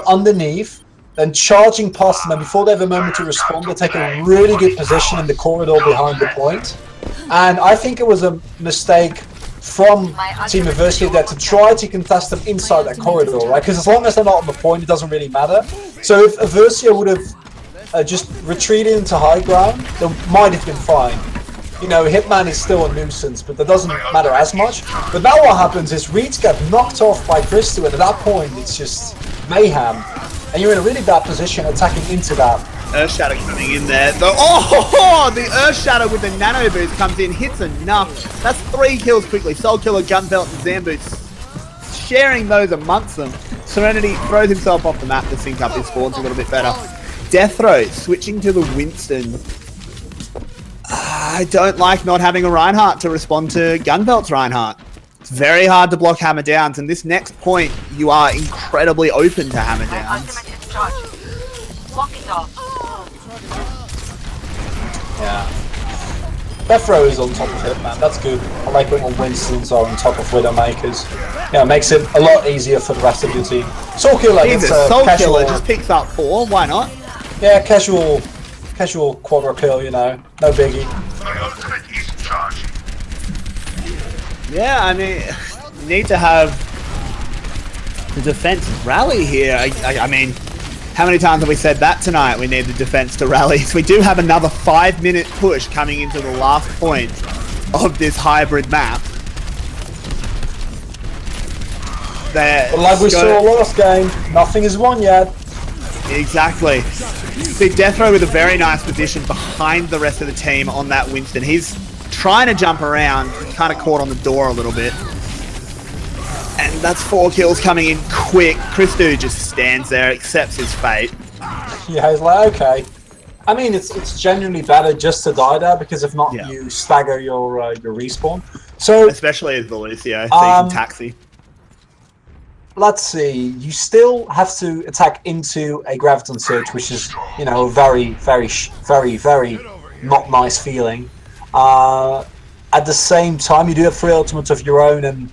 underneath, then charging past them, and before they have a moment to respond, they take a really good position in the corridor behind the point. And I think it was a mistake from Team Eversio there to try to contest them inside that corridor, right? Because as long as they're not on the point, it doesn't really matter. So if Eversio would have just retreated into high ground, they might have been fine. Hitman is still a nuisance, but that doesn't matter as much. But now what happens is Reeds get knocked off by Christu, and at that point it's just mayhem. And you're in a really bad position attacking into that. Earthshadow coming in there. The Earthshadow with the nano boost comes in, hits enough. That's 3 kills quickly. Soul Killer, Gunbelt, and Zamboots sharing those amongst them. Serenity throws himself off the map to sync up his spawns a little bit better. Death Throw switching to the Winston. I don't like not having a Reinhardt to respond to Gunbelt's Reinhardt. It's very hard to block hammer downs, and this next point, you are incredibly open to hammer downs. Yeah. Eversio is on top of Hitman, that's good. I like when Winstons are on top of Widowmakers. Yeah, it makes it a lot easier for the rest of your team. Soul Killer gets a Soul casual... Killer just picks up 4, why not? Yeah, casual quadra kill, no biggie. Yeah, I mean, you need to have the defense rally here. I mean, how many times have we said that tonight? We need the defense to rally. So we do have another 5-minute push coming into the last point of this hybrid map. But like we saw last game, nothing is won yet. Exactly. See, Death Row with a very nice position behind the rest of the team on that Winston. He's trying to jump around, kind of caught on the door a little bit. And that's 4 kills coming in quick. Christu just stands there, accepts his fate. Yeah, he's like, okay. I mean, it's genuinely better just to die there, because if not, you stagger your respawn. So, especially as the Lucio, so you can taxi. Let's see. You still have to attack into a Graviton Surge, which is, a very, very, very, very not nice feeling. At the same time, you do have 3 ultimates of your own, and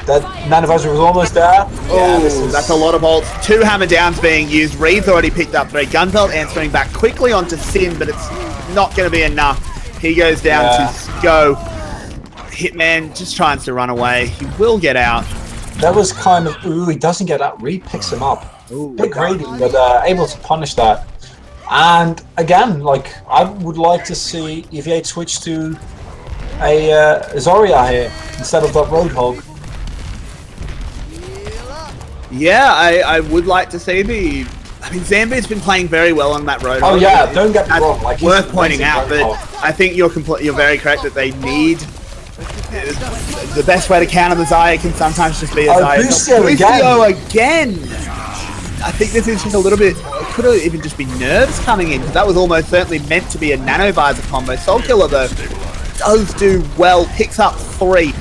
that Nanovisor was almost there. Oh, that's a lot of ults. 2 hammer downs being used. Reed's already picked up 3. Gunbelt answering back quickly onto Sin, but it's not going to be enough. He goes down to go. Hitman just tries to run away. He will get out. That was kind of... Ooh, he doesn't get out. Reed picks him up. Big rating, but able to punish that. And again, I would like to see EvH switch to Zarya here instead of that Roadhog. Yeah, I would like to see the... I mean, Zambi's been playing very well on that Roadhog. Oh yeah, don't get me wrong. Like, worth pointing out, but Roadhog. I think you're very correct that they need... The best way to counter the Zarya can sometimes just be a Zarya. Eversio again! I think this is just a little bit... It could have even just been nerves coming in, because that was almost certainly meant to be a Nano Visor combo. Soul Killer, though, does do well, picks up 3.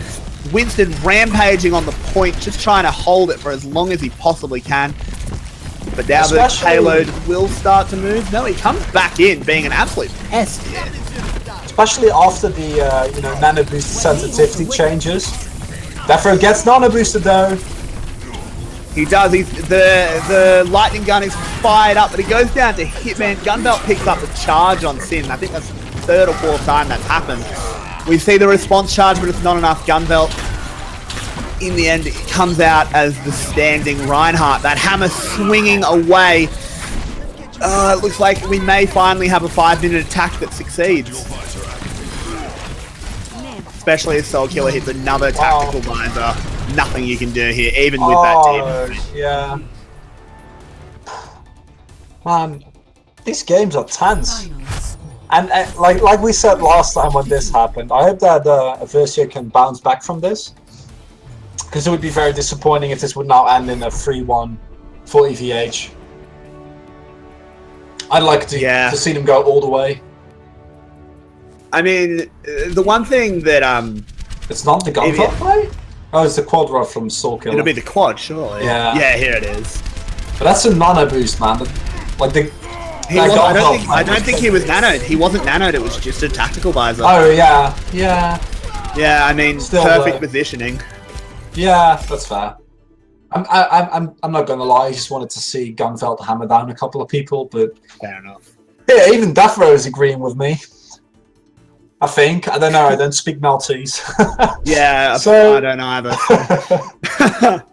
Winston rampaging on the point, just trying to hold it for as long as he possibly can. But now the payload will start to move. No, he comes back in, being an absolute pest here. Especially after the nano boost sensitivity changes. Defro gets nano boosted though. He does. The lightning gun is fired up, but he goes down to Hitman. Gunbelt picks up the charge on Sin. I think that's the 3rd or 4th time that's happened. We see the response charge, but it's not enough. Gunbelt, in the end, it comes out as the standing Reinhardt. That hammer swinging away. It looks like we may finally have a 5-minute attack that succeeds. Especially as Soul Killer hits another tactical visor. Nothing you can do here, even with that team. Yeah. Man, these games are tense. And like we said last time when this happened, I hope that Eversio can bounce back from this. Because it would be very disappointing if this would now end in a 3-1 for EvH. I'd like to see them go all the way. I mean, the one thing that... It's not the gunfire play? Oh, it's the quad rod from Soul Killer. It'll be the quad, surely. Yeah. Yeah, here it is. But that's a nano boost, man. Like the... I don't think he was nanoed. He wasn't nanoed, it was just a tactical visor. Oh, yeah. Yeah. Yeah, I mean, Still, perfect positioning. Yeah, that's fair. I'm not gonna lie, I just wanted to see Gunfelt hammer down a couple of people, but... Fair enough. Yeah, even Defro is agreeing with me. I think. I don't know, I don't speak Maltese. Yeah, so, I don't either.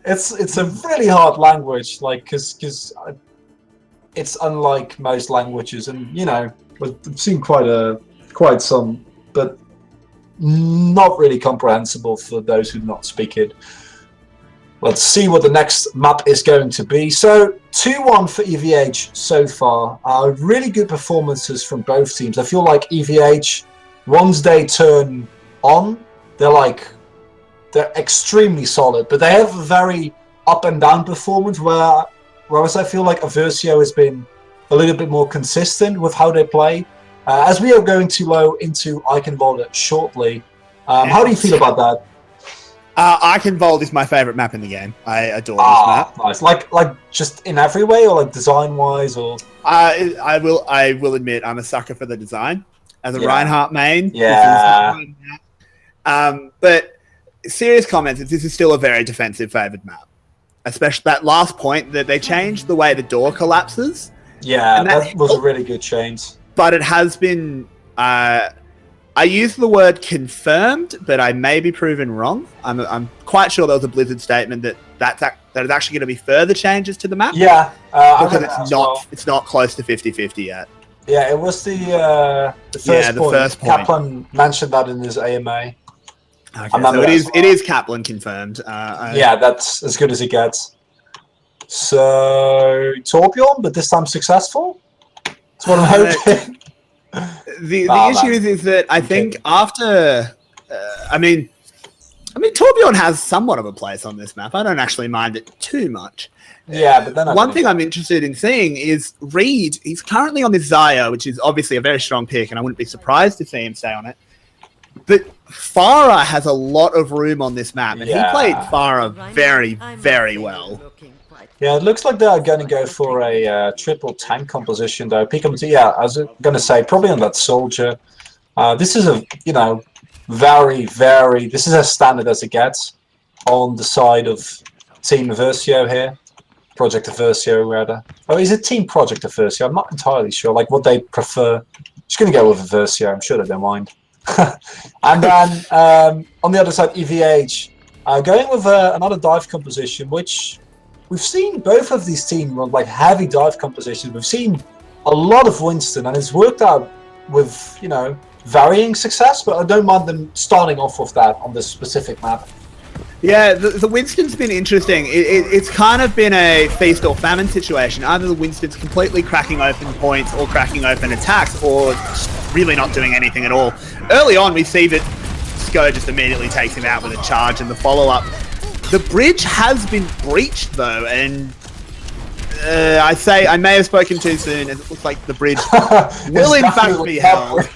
it's a really hard language, like, because it's unlike most languages, and, you know, we've seen quite some, but not really comprehensible for those who do not speak it. Let's see what the next map is going to be. So 2-1 for EvH so far. Really good performances from both teams. I feel like EvH, once they turn on, they're extremely solid, but they have a very up and down performance, whereas I feel like Eversio has been a little bit more consistent with how they play. As we are going to low into Eichenwalde shortly, how do you feel about that? Eichenwalde is my favourite map in the game. I adore this map. Nice. Like just in every way, or like design-wise, or... I will admit I'm a sucker for the design. As a Reinhardt main. Yeah. But serious comments, this is still a very defensive favoured map. Especially that last point that they changed the way the door collapses. Yeah, that was a really good change. But it has been... I use the word confirmed, but I may be proven wrong. I'm quite sure there was a Blizzard statement that is actually going to be further changes to the map. Yeah, because it's not close to 50-50 yet. Yeah, it was the first point. Kaplan mentioned that in his AMA. Okay, so it is Kaplan confirmed. Yeah, that's as good as it gets. So Torbjorn, but this time successful. That's what I'm hoping. The issue is that I think after, I mean, Torbjorn has somewhat of a place on this map. I don't actually mind it too much. Yeah, but then one thing I'm interested in seeing is Reed. He's currently on this Zarya, which is obviously a very strong pick, and I wouldn't be surprised to see him stay on it. But Farah has a lot of room on this map, and he played Farah very, very well. Yeah, it looks like they're going to go for a triple tank composition, though. I was going to say, probably on that soldier. This is a, very, very... This is as standard as it gets on the side of Team Eversio here. Project Eversio, rather. Oh, is it Team Project Eversio? I'm not entirely sure, like, what they prefer. Just going to go with Eversio. I'm sure they don't mind. And then, on the other side, EvH. Going with another dive composition, which... We've seen both of these teams run like heavy dive compositions. We've seen a lot of Winston, and it's worked out with, varying success, but I don't mind them starting off with that on this specific map. Yeah, the Winston's been interesting. It's kind of been a feast or famine situation. Either the Winston's completely cracking open points or cracking open attacks, or really not doing anything at all. Early on, we see that Sko just immediately takes him out with a charge and the follow-up. The bridge has been breached, though, and I may have spoken too soon, as it looks like the bridge will in fact be held.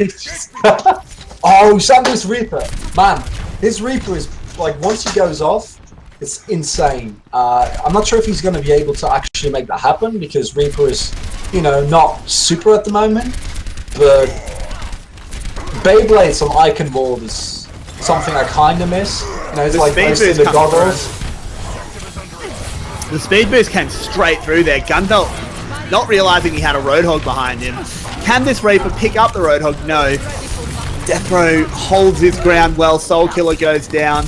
Oh, Sanders Reaper. Man, his Reaper is, like, once he goes off, it's insane. I'm not sure if he's going to be able to actually make that happen, because Reaper is, you know, not super at the moment, but Beyblades on Icon Wall is something I kind of miss. You know, it's like posting the goggles. The speed boost came straight through there. Gunbelt, not realizing he had a Roadhog behind him. Can this Reaper pick up the Roadhog? No. Deathrow holds his ground well. Soul Killer goes down.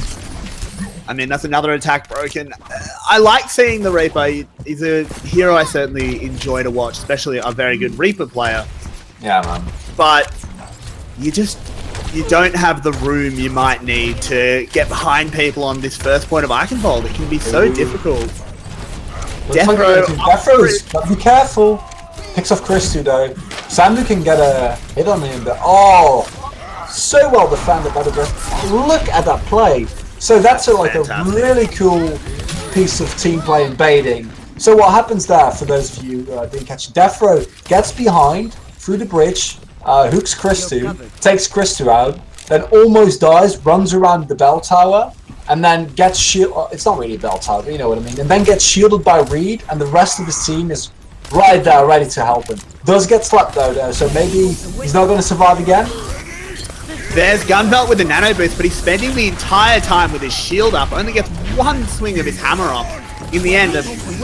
I mean, that's another attack broken. I like seeing the Reaper. He's a hero I certainly enjoy to watch, especially a very good Reaper player. Yeah, man. But you don't have the room you might need to get behind people on this first point of Eichenwald. It can be so difficult. Deathrow is, be careful. Picks off Christu though. Sandu can get a hit on him, but so well defended by the rest. Look at that play. So that's a really cool piece of team play and baiting. So what happens there, for those of you who didn't catch it, Deathrow gets behind through the bridge, hooks Christu, takes Christu out, then almost dies, runs around the bell tower, and then gets shielded. It's not really a bell tower, but you know what I mean. And then gets shielded by Reed, and the rest of his team is right there, ready to help him. Does get slapped though, so maybe he's not going to survive again. There's Gunbelt with the nano boost, but he's spending the entire time with his shield up. Only gets one swing of his hammer off. In the end, a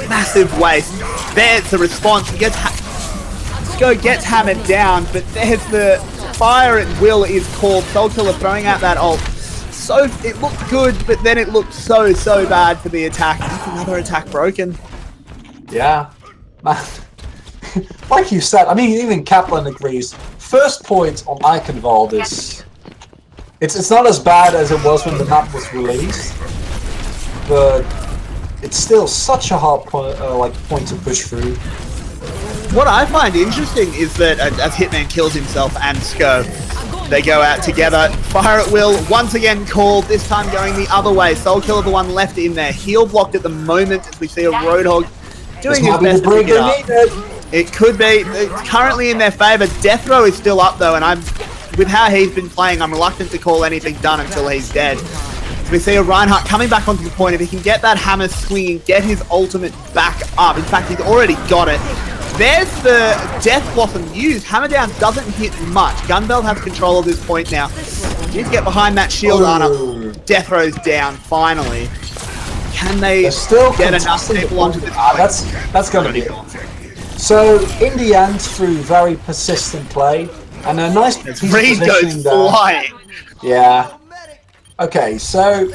massive waste. There's the response. Sko gets hammered down, but there's the fire at will is called. Soul Killer throwing out that ult. So it looked good, but then it looked so bad for the attack. Another attack broken. Yeah, man. Like you said, I mean, even Kaplan agrees. First point on Eichenwald is it's not as bad as it was when the map was released, but it's still such a hard point to push through. What I find interesting is that as Hitman kills himself and Sko, they go out together. Fire at will, once again called, this time going the other way. Soul Killer, the one left in there. Heal blocked at the moment as we see a Roadhog doing his best to pick it up. It could be. It's currently in their favour. Deathrow is still up though, and with how he's been playing, I'm reluctant to call anything done until he's dead. So we see a Reinhardt coming back onto the point. If he can get that hammer swinging, get his ultimate back up. In fact, he's already got it. There's the Death Blossom used. Hammer down doesn't hit much. Gunbelt has control of this point now. Need to get behind that shield armor. Deathrow's down finally. Can they still get enough people onto this point? That's going to be it. So in the end, through very persistent play and a nice piece of positioning there. Flying. Yeah. Okay, so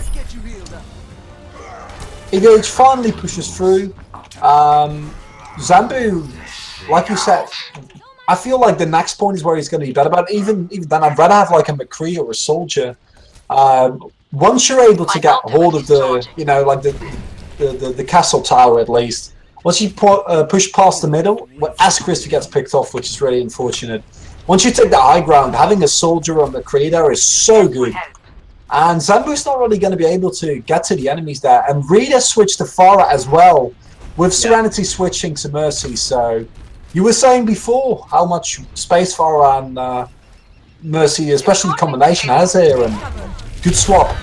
EvH finally pushes through. Zambu, like you said, I feel like the next point is where he's going to be better. But even then, I'd rather have like a McCree or a Soldier. Once you're able to get hold of the, you know, like the castle tower at least. Once you push past the middle, as Christy gets picked off, which is really unfortunate. Once you take the high ground, having a Soldier on McCree there is so good. And Zambu's not really going to be able to get to the enemies there. And Reed has switched to Farah as well, with Serenity switching to Mercy. So you were saying before how much space Farah and Mercy, especially the combination, has here, and good swap.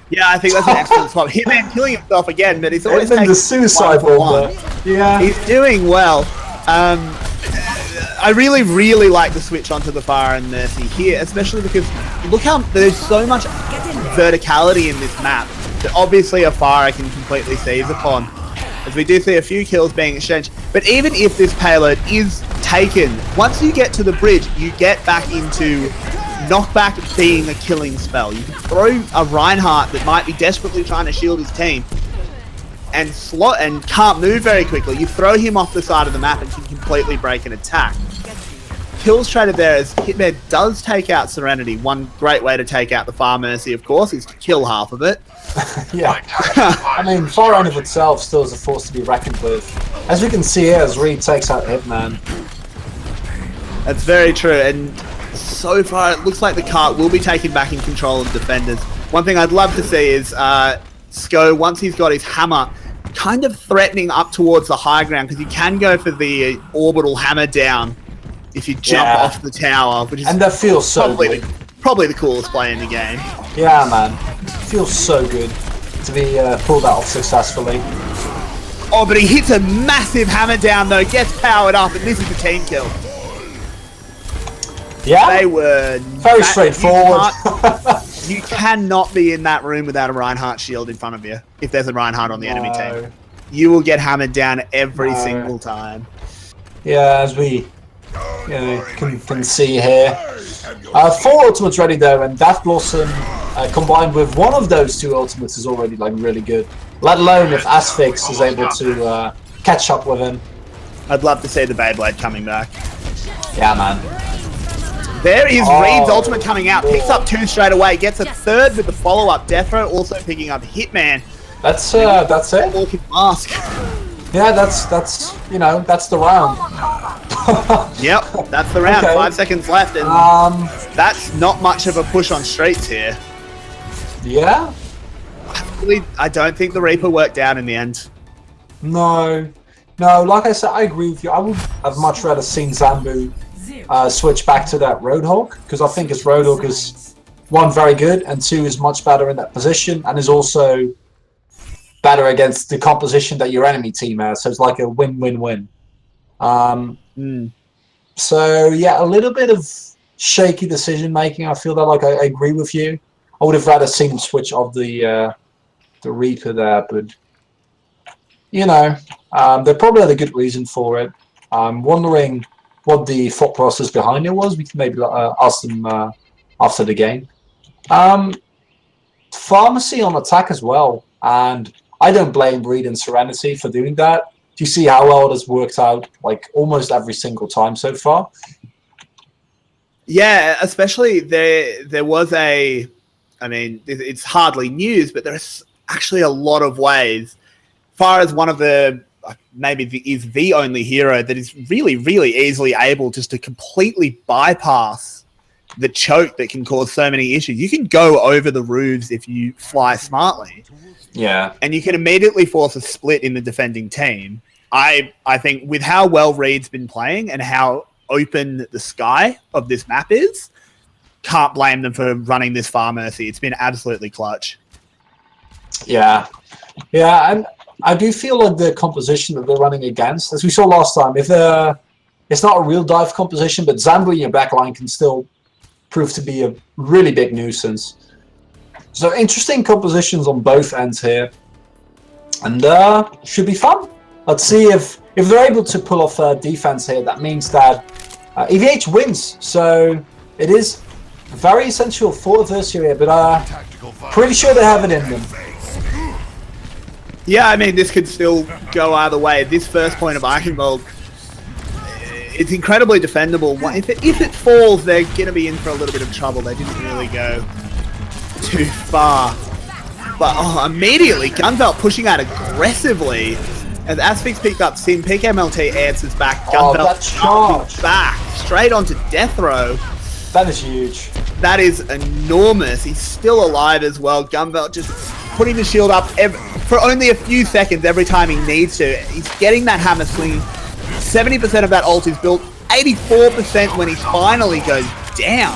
Yeah, I think that's an excellent swap. Hitman killing himself again, but he's always taking the suicide bomber. Yeah, he's doing well. I really like the switch onto the Fire and Mercy here, especially because look how there's so much verticality in this map that obviously a Fire can completely seize upon. As we do see a few kills being exchanged. But even if this payload is taken, once you get to the bridge, you get back into knockback being a killing spell. You can throw a Reinhardt that might be desperately trying to shield his team and can't move very quickly. You throw him off the side of the map and can completely break an attack. kills traded there as Hitman does take out Serenity. One great way to take out the Far Mercy, of course, is to kill half of it. Yeah. I mean, Far End of itself still is a force to be reckoned with. As we can see here, as Reed takes out Hitman. That's very true, and so far it looks like the cart will be taken back in control of defenders. One thing I'd love to see is Sko, once he's got his hammer, kind of threatening up towards the high ground, because you can go for the orbital hammer down if you jump off the tower, which is and that feels so good. Probably the coolest play in the game. Yeah, man. It feels so good to be pulled out successfully. Oh, but he hits a massive hammer down though, gets powered up, and this is the team kill. Yeah, they were very straightforward. You cannot be in that room without a Reinhardt shield in front of you. If there's a Reinhardt on the enemy team, you will get hammered down every single time. Yeah, as we can see here. 4 ultimates ready though, and Death Blossom combined with one of those 2 ultimates is already like really good. Let alone if Asphyx is able to catch up with him. I'd love to see the Beyblade coming back. Yeah, man. There is Reed's ultimate coming out. Picks up 2 straight away. Gets a 3rd with the follow-up. Deathro also picking up Hitman. That's it. Walking mask. Yeah, that's you know, that's the round. Yep, that's the round. Okay. 5 seconds left, and that's not much of a push on streets here. Yeah. I don't think the Reaper worked out in the end. No, like I said, I agree with you. I would have much rather seen Zambu switch back to that Roadhog, because I think his Roadhog is 1, very good, and 2, is much better in that position, and is also better against the composition that your enemy team has. So it's like a win-win-win. So yeah, a little bit of shaky decision making. I feel that, like, I agree with you. I would have rather seen him switch off the Reaper there, but you know, they probably had a good reason for it. I'm wondering what the thought process behind it was. We can maybe ask them after the game. Pharmacy on attack as well, and I don't blame Reed and Serenity for doing that. Do you see how well it has worked out, like, almost every single time so far? Yeah, especially there was a, I mean, it's hardly news, but there's actually a lot of ways. Far as one of the, maybe is the only hero that is really, really easily able just to completely bypass the choke that can cause so many issues. You can go over the roofs if you fly smartly. Yeah. And you can immediately force a split in the defending team. I think with how well Reed's been playing and how open the sky of this map is, can't blame them for running this Far Mercy. It's been absolutely clutch. Yeah. Yeah, and I do feel like the composition that they're running against, as we saw last time, if it's not a real dive composition, but Zambu in your backline can still prove to be a really big nuisance. So interesting compositions on both ends here, and should be fun. Let's see if they're able to pull off defense here. That means that EvH wins, so it is very essential for Eversio here, but pretty sure they have it in them. Yeah, I mean, this could still go either way. This first point of Eichenwald, it's incredibly defendable. If it falls, they're going to be in for a little bit of trouble. They didn't really go too far. But immediately, Gunvelt pushing out aggressively. As Asphyx picked up Sim, PKMLT answers back. Gunvelt charge back straight onto death row. That is huge. That is enormous. He's still alive as well. Gunvelt just putting the shield up for only a few seconds every time he needs to. He's getting that hammer swing. 70% of that ult is built. 84% when he finally goes down.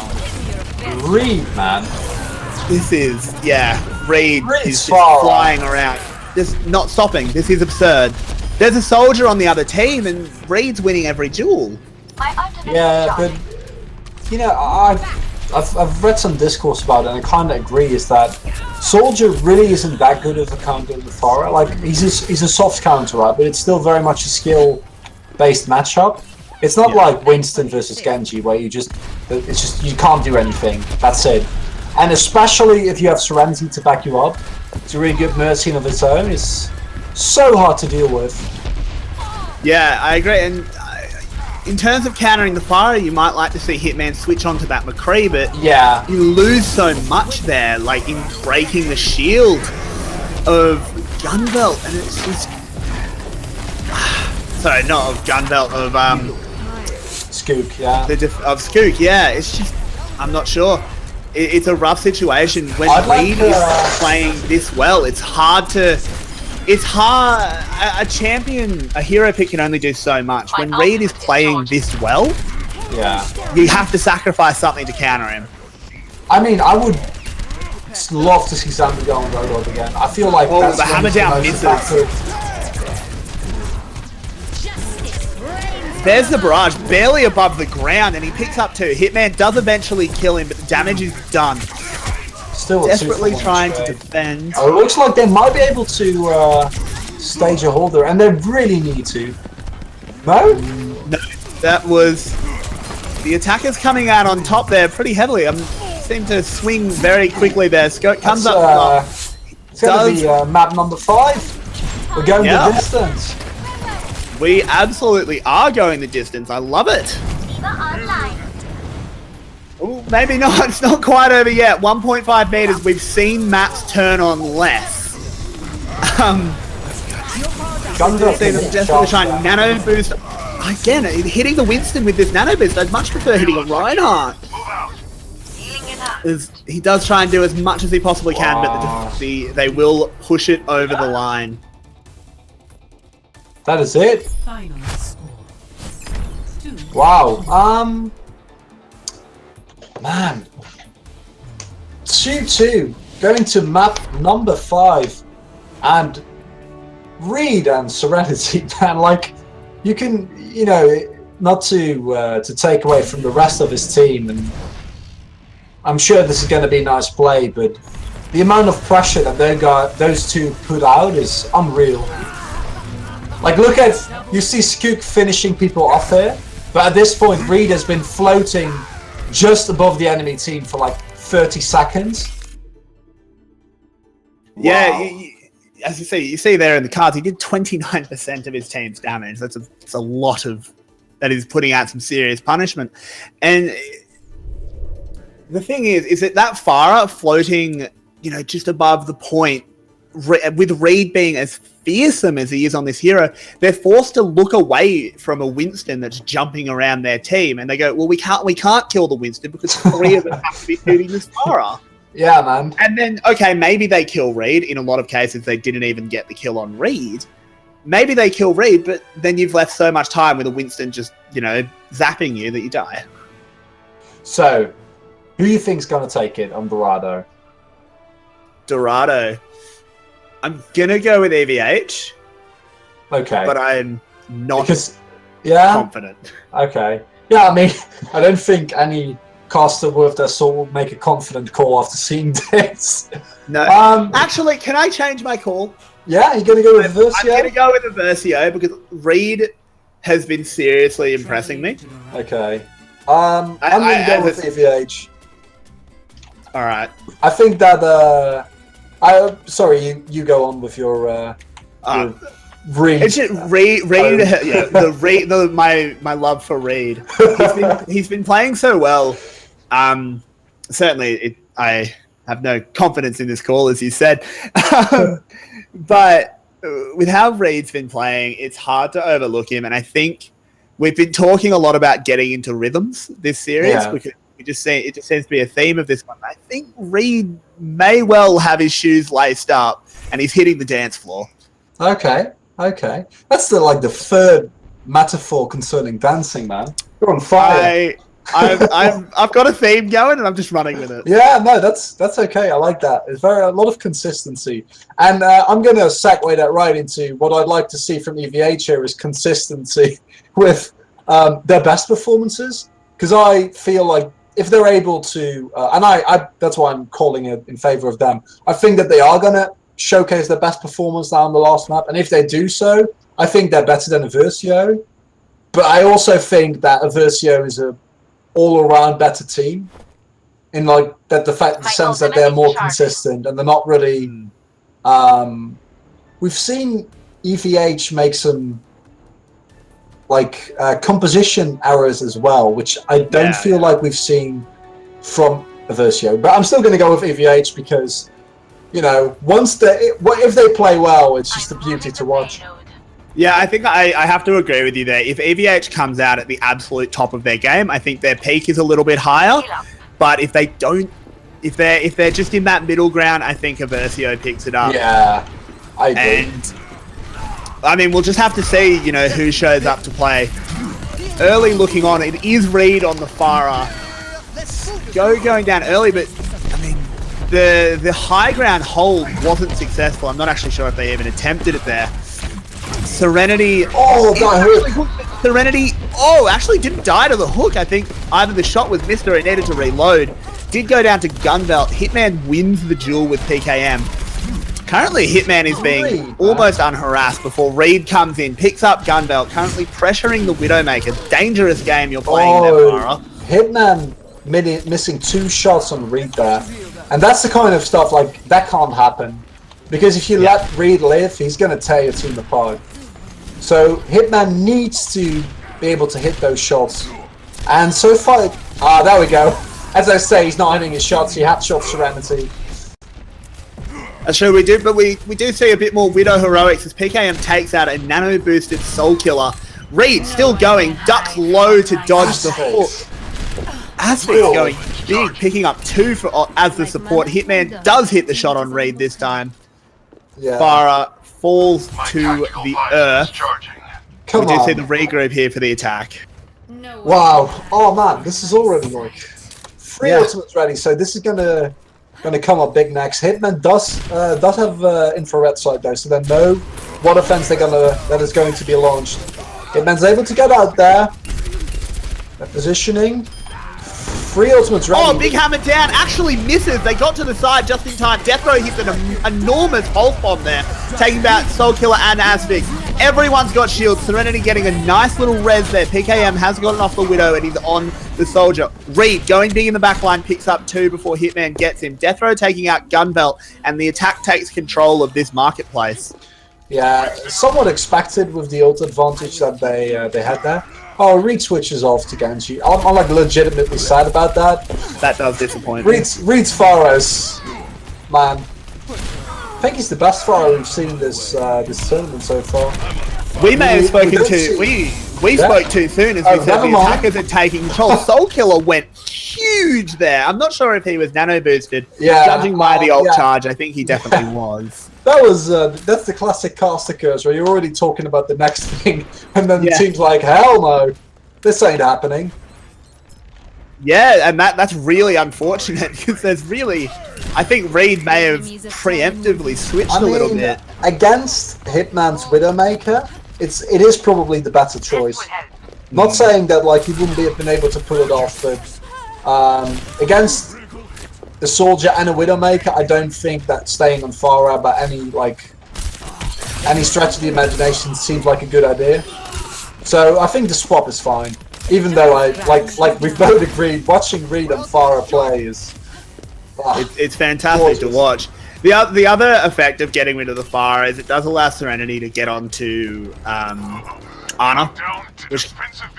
Reed, man. This is, yeah, Reed is just flying around. Just not stopping. This is absurd. There's a soldier on the other team, and Reed's winning every duel. Yeah, but you know, I've read some discourse about it, and I kind of agree. Is that Soldier really isn't that good of a counter in the Pharah? Like, he's a soft counter, right? But it's still very much a skill-based matchup. It's not like Winston versus Genji, where you can't do anything. That's it. And especially if you have Serenity to back you up, it's a really good Mercy of its own. It's so hard to deal with. Yeah, I agree. And in terms of countering the fire, you might like to see Hitman switch onto that McCree, but Yeah. you lose so much there, like in breaking the shield of Gunbelt, and it's just... Sorry, not of Gunbelt, of Skook, yeah. of Skook, yeah. It's just, I'm not sure. It's a rough situation when Reed is playing this well. It's hard to... It's hard. A champion, a hero pick can only do so much. When Reed is playing this well, Yeah. you have to sacrifice something to counter him. I mean, I would love to see Xander go on Roadhog again. I feel like that's the hammer down misses. There's the barrage, barely above the ground, and he picks up 2. Hitman does eventually kill him, but the damage is done. Still Desperately trying to defend. Oh, it looks like they might be able to stage a hold there, and they really need to. No? No, that was... The attackers coming out on top there pretty heavily. Seem to swing very quickly there. Scott comes up. It's going to be map number 5. We're going the distance. We absolutely are going the distance. I love it. Ooh, maybe not. It's not quite over yet. 1.5 meters. We've seen maps turn on less. Desperately trying nano boost. Again, hitting the Winston with this nano boost. I'd much prefer hitting a Reinhardt. He does try and do as much as he possibly can, but they will push it over the line. That is it. Final score. 2. Wow. Man. 2-2. Going to map number 5. And Reed and Serenity, man, like, you can, you know, not to take away from the rest of his team, and I'm sure this is going to be a nice play, but the amount of pressure that those two put out is unreal. Like, look at, you see Skook finishing people off here, but at this point, Reed has been floating just above the enemy team for like 30 seconds. Yeah, Wow. as you see there in the cards, he did 29% of his team's damage. That's a lot of... That is putting out some serious punishment. And the thing is that Farah floating, you know, just above the point, with Reed being as fearsome as he is on this hero, they're forced to look away from a Winston that's jumping around their team, and they go, well, we can't kill the Winston because 3 of us have to be shooting this Farah. Yeah, man. And then, okay, maybe they kill Reed. In a lot of cases, they didn't even get the kill on Reed. Maybe they kill Reed, but then you've left so much time with a Winston just, you know, zapping you that you die. So, who do you think's going to take it on Dorado? Dorado. I'm going to go with EvH. Okay. But I'm not confident. Okay. Yeah, I mean, I don't think any caster worth their salt will make a confident call after seeing this. No. Actually, can I change my call? Yeah, you're going to go with Eversio? I'm going to go with Eversio because Reed has been seriously impressing me. Okay. I'm going to go with EvH. All right. I think that... sorry, you go on with your Reed. It's just Reed. Yeah, my love for Reed. He's been playing so well. Certainly, I have no confidence in this call, as you said. But with how Reed's been playing, it's hard to overlook him. And I think we've been talking a lot about getting into rhythms this series because it just seems to be a theme of this one. I think Reed may well have his shoes laced up, and he's hitting the dance floor. Okay. That's the third metaphor concerning dancing, man. You're on fire. I've got a theme going, and I'm just running with it. Yeah, no, that's okay. I like that. It's a lot of consistency, and I'm going to segue that right into what I'd like to see from EvH here is consistency with their best performances, because I feel like if they're able to, and I that's why I'm calling it in favor of them. I think that they are going to showcase their best performance now on the last map, and if they do so, I think they're better than Eversio. But I also think that Eversio is a all-around better team, in like that the sense that they're more consistent and they're not really. We've seen EvH make some like composition errors as well, which I don't feel like we've seen from Eversio. But I'm still going to go with EvH because, you know, if they play well, it's just a beauty to watch. Yeah, I think I have to agree with you there. If EvH comes out at the absolute top of their game, I think their peak is a little bit higher. But if they don't, if they're just in that middle ground, I think Eversio picks it up. Yeah, I agree. And I mean, we'll just have to see, you know, who shows up to play. Early looking on, it is Reed on the Farah. Going down early, but I mean, the high ground hold wasn't successful. I'm not actually sure if they even attempted it there. Serenity. Oh, that hurt. Serenity. Actually didn't die to the hook. I think either the shot was missed or it needed to reload. Did go down to Gunbelt. Hitman wins the duel with PKM. Currently, Hitman is being almost unharassed before Reed comes in, picks up Gunbelt, currently pressuring the Widowmaker. Dangerous game you're playing there, Farah. Hitman missing 2 shots on Reed there. And that's the kind of stuff, like, that can't happen. Because if you let Reed live, he's going to tear your team apart. So Hitman needs to be able to hit those shots. And so far, there we go. As I say, he's not hitting his shots. He had shot Serenity. That's true, we do, but we do see a bit more Widow heroics as PKM takes out a nano-boosted Soul Killer. Reed still going, ducks low to dodge the hook. Aspect's going big, picking up 2 as the support. Hitman does hit the shot on Reed this time. Yeah. Farah falls to the earth. Come we do on. see the regroup here for the attack. Wow. Oh man, this is already like 3 ultimates ready, so this is gonna come up big next. Hitman does have infrared sight though, so they know what offense that is going to be launched. Hitman's able to get out there. They're positioning. 3 ultimates ready. Oh, big hammer down. Actually misses. They got to the side just in time. Death Row hits an enormous pulse bomb there, taking out Soul Killer and Asphyx. Everyone's got shields. Serenity getting a nice little res there. PKM has gotten off the Widow and he's on the Soldier. Reed going big in the backline, picks up 2 before Hitman gets him. Death Row taking out Gunbelt, and the attack takes control of this marketplace. Yeah, somewhat expected with the ult advantage that they had there. Oh, Reed switches off to Genji. I'm like legitimately sad about that. That does disappoint me. Reed's Pharos, man. I think he's the best Pharaoh we've seen this tournament so far. We may have spoken we spoke too soon as we said the attackers are taking control. Soul Killer went huge there. I'm not sure if he was nano boosted. Yeah, judging by the ult charge, I think he definitely was. That was that's the classic caster curse where you're already talking about the next thing, and then the team's like, hell no, this ain't happening. Yeah, and that's really unfortunate because there's really, I think Reed may have preemptively switched a little bit. Against Hitman's Widowmaker, it is probably the better choice. Not saying that like he wouldn't have been able to pull it off, but against the Soldier and a Widowmaker, I don't think that staying on Farah by any stretch of the imagination seems like a good idea. So I think the swap is fine. Even though I like we've both agreed, watching Reed and Farah play is it's fantastic to watch. The other effect of getting rid of the Farah is it does allow Serenity to get onto Ana, which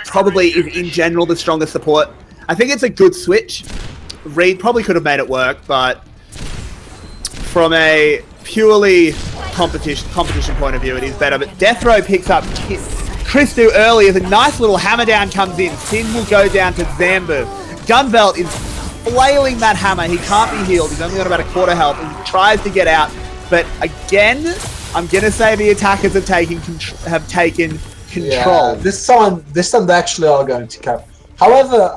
probably is in general the strongest support. I think it's a good switch. Reed probably could have made it work, but from a purely competition point of view, it is better. But Death Row picks up Christu early as a nice little hammer down comes in. Sin will go down to Zambu. Gunbelt is flailing that hammer. He can't be healed. He's only got about a quarter health. He tries to get out, but again, I'm gonna say the attackers have taken control. Yeah, this time they actually are going to cap. However,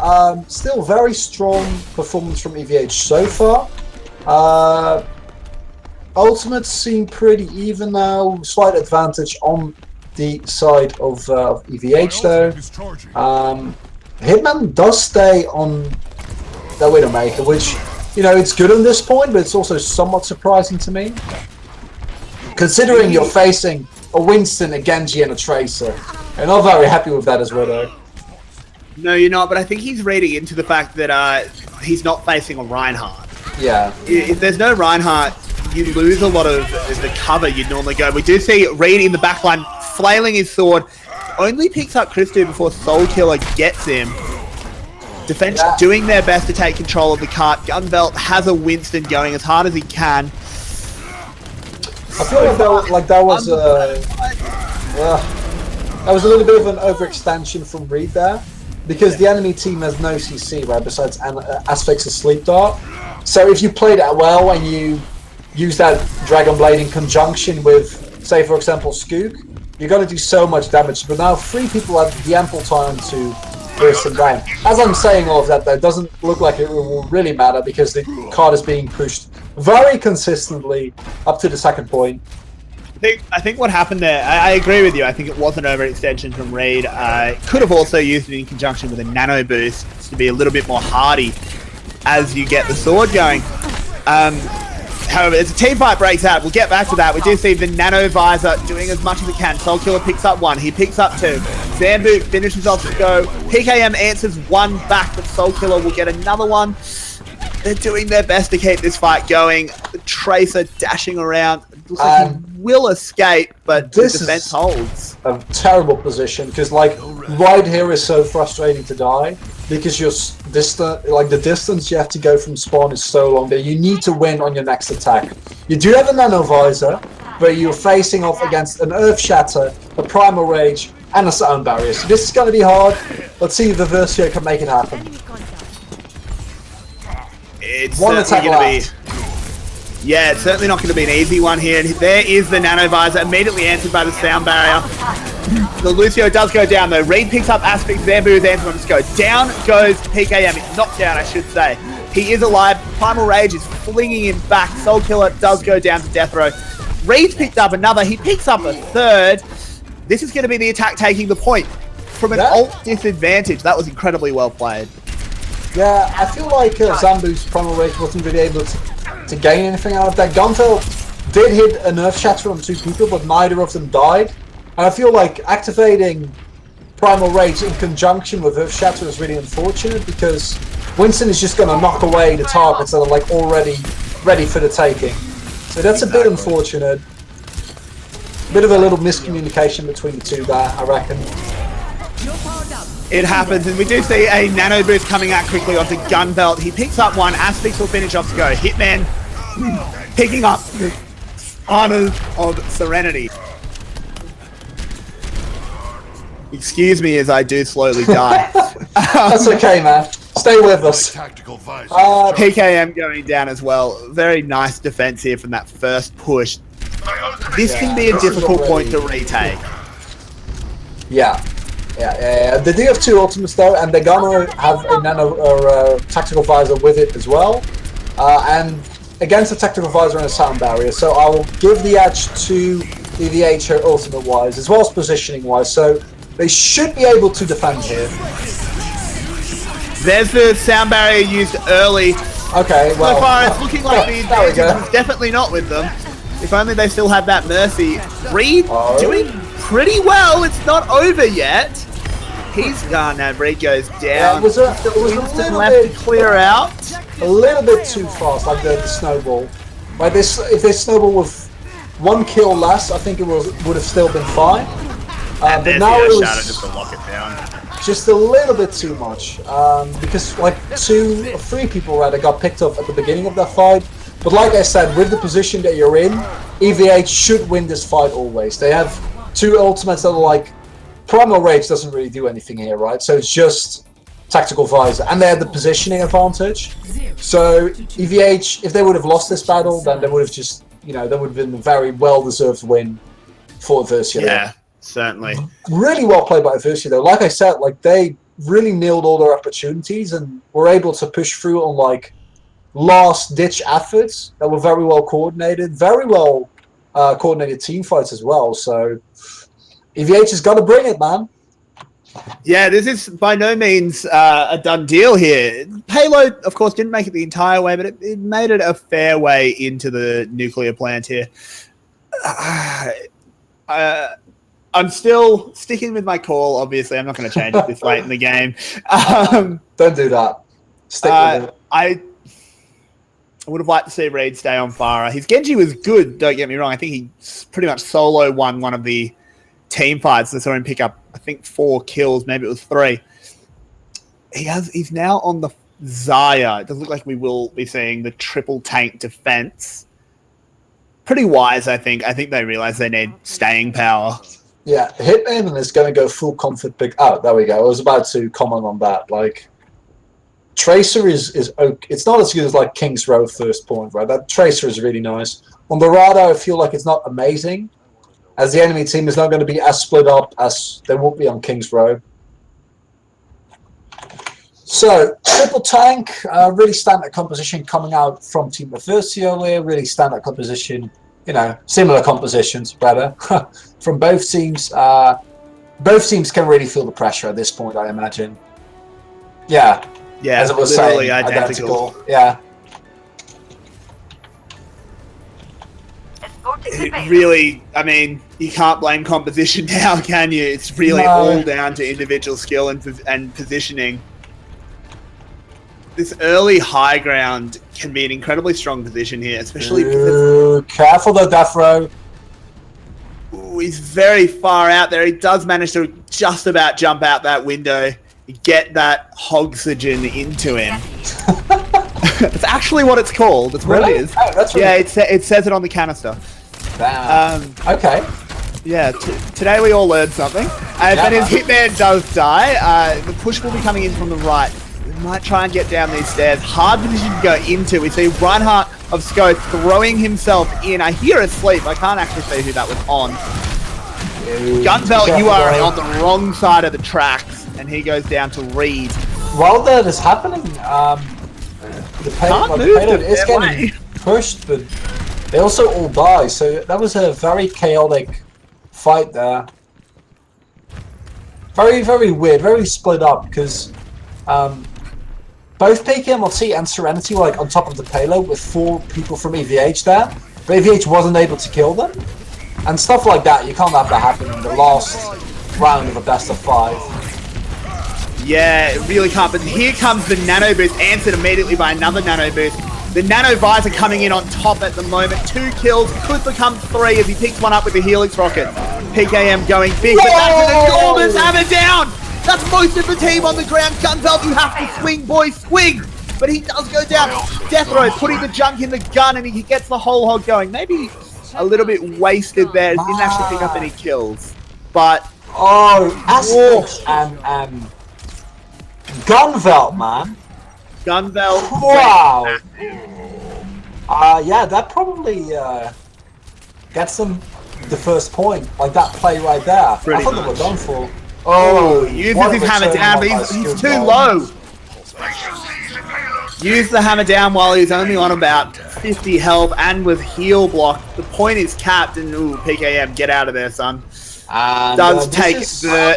still very strong performance from EvH so far. Ultimates seem pretty even now. Slight advantage on the side of EvH though. Hitman does stay on the Widowmaker, which, you know, it's good on this point, but it's also somewhat surprising to me. Considering you're facing a Winston, a Genji, and a Tracer. I'm not very happy with that as Widow. No, you're not, but I think he's reading into the fact that he's not facing a Reinhardt. Yeah. If there's no Reinhardt, you lose a lot of the cover you'd normally go. We do see Reed in the backline flailing his sword. only picks up Christu before Soul Killer gets him. Defense doing their best to take control of the cart. Gunbelt has a Winston going as hard as he can. I feel that was a little bit of an overextension from Reed there, because the enemy team has no CC, right, besides Aspects of Sleep Dart. So if you play that well and you use that Dragon Blade in conjunction with, say, for example, Skook, you're going to do so much damage. But now 3 people have the ample time to burst him down. As I'm saying all of that, though, it doesn't look like it will really matter, because the card is being pushed very consistently up to the second point. I think what happened there, I agree with you. I think it was an overextension from Reed. Could have also used it in conjunction with a nano boost to be a little bit more hardy as you get the sword going. However, as the team fight breaks out, we'll get back to that. We do see the nano visor doing as much as it can. Soul Killer picks up 1. He picks up 2. Zambu finishes off the go. PKM answers 1 back, but Soul Killer will get another one. They're doing their best to keep this fight going. The Tracer dashing around. Looks like he will escape, but the defense holds. A terrible position, because like right here is so frustrating to die, because you're distant. Like the distance you have to go from spawn is so long that you need to win on your next attack. You do have a nano visor, but you're facing off against an Earth Shatter, a Primal Rage, and a Sound Barrier. So this is going to be hard. Let's see if Eversio can make it happen. It's one attack going to be. Yeah, it's certainly not going to be an easy one here. And there is the nano visor, immediately answered by the sound barrier. The Lucio does go down though. Reed picks up Aspect. Zambu's answer on go. Down goes PKM. He's knocked down, I should say. He is alive. Primal Rage is flinging him back. Soul Killer does go down to death row. Reed's picked up another. He picks up a third. This is going to be the attack taking the point. From an ult disadvantage, that was incredibly well played. Yeah, I feel like Zambu's Primal Rage wasn't really able to gain anything out of that. Gunfell did hit a Nerf Shatter on 2 people, but neither of them died. And I feel like activating Primal Rage in conjunction with Earth Shatter is really unfortunate, because Winston is just going to knock away the targets that are like already ready for the taking. So that's a bit unfortunate. Bit of a little miscommunication between the two there, I reckon. It happens, and we do see a nano boost coming out quickly onto Gunbelt. He picks up 1. Aspects will finish off to go. Hitman picking up the Honors of Serenity. Excuse me as I do slowly die. That's okay, man. Stay with us. PKM going down as well. Very nice defense here from that first push. This can be a difficult point to retake. Yeah. They do have 2 ultimates though, and they're gonna have a nano or tactical visor with it as well. And against a tactical visor and a sound barrier, so I will give the edge to EvH ultimate wise as well as positioning wise. So they should be able to defend here. There's the sound barrier used early. Okay, well, so far it's looking like the advantage is definitely not with them. If only they still had that Mercy. Reed doing pretty well. It's not over yet. He's gone now. Reed goes down. Yeah, it was a little left bit to clear out. A little bit too fast, like the snowball. Like this, if they snowball with 1 kill less, I think it would have still been fine. But now it was just to lock it down. Just a little bit too much, because like 2 or 3 people rather got picked up at the beginning of that fight. But like I said, with the position that you're in, EvH should win this fight always. They have 2 ultimates that are like, Primal Rage doesn't really do anything here, right? So it's just tactical visor, and they had the positioning advantage. So EvH, if they would have lost this battle, then they would have just, that would have been a very well-deserved win for Eversio. Yeah, certainly. Really well played by Eversio, though. Like I said, like they really nailed all their opportunities and were able to push through on like last-ditch efforts that were very well coordinated, very well coordinated team fights as well. So EvH has got to bring it, man. Yeah, this is by no means a done deal here. Payload, of course, didn't make it the entire way, but it made it a fair way into the nuclear plant here. I'm still sticking with my call, obviously. I'm not going to change it this late in the game. Don't do that. Stick with it. I would have liked to see Reed stay on Farah. His Genji was good, don't get me wrong. I think he pretty much solo won one of the team fights. I saw him pick up, I think, 4 kills. Maybe it was 3. He's now on the Zarya. It doesn't look like we will be seeing the triple tank defense. Pretty wise, I think. I think they realize they need staying power. Yeah, Hitman is going to go full comfort pick. Oh, there we go. I was about to comment on that. Like, Tracer is okay. It's not as good as like King's Row first point, right? That Tracer is really nice. On the radar, I feel like it's not amazing, as the enemy team is not going to be as split up as they would be on King's Row. So, triple tank, really standard composition coming out from Team Eversio here. Really standard composition, you know, similar compositions, rather, from both teams. Both teams can really feel the pressure at this point, I imagine. Yeah, as it was saying, identical. Yeah. It really, I mean, you can't blame composition now, can you? It's really all down to individual skill and positioning. This early high ground can be an incredibly strong position here, especially because... Careful though, Death Row. Ooh, he's very far out there. He does manage to just about jump out that window, get that oxygen into him. That's actually what it's called. That's what it is. Oh, that's yeah, it says it on the canister. Okay. Yeah, today we all learned something. But his Hitman does die. The push will be coming in from the right. We might try and get down these stairs. Hard position to go into. We see Reinhardt of Scope throwing himself in. I hear a sleep. I can't actually see who that was on. Gunbelt, you are on the wrong side of the tracks, and he goes down to Reed. While that is happening, the payload is getting pushed, but they also all die. So that was a very chaotic fight there. Very, very weird, very split up, because both PKMLT and Serenity were like on top of the payload with 4 people from EvH there, but EvH wasn't able to kill them. And stuff like that, you can't have that happen in the last round of a best of 5. Yeah, it really can't. But here comes the nano boost, answered immediately by another nano boost. The nano visor coming in on top at the moment. 2 kills, could become 3 as he picks one up with the Helix rocket. PKM going big, but that's an enormous hammer down! That's most of the team on the ground. Gunbelt, you have to swing, boys, swing! But he does go down. Death Row putting the junk in the gun, and he gets the whole hog going. Maybe a little bit wasted there. Didn't actually pick up any kills. But Aspect and Gunbelt, man. Gunbelt. Wow. Yeah, that probably gets them the first point. Like that play right there. I thought they were done for. Oh, uses his hammer down, but he's too low. Use the hammer down while he's only on about 50 health and with heal block. The point is capped, and PKM, get out of there, son. And,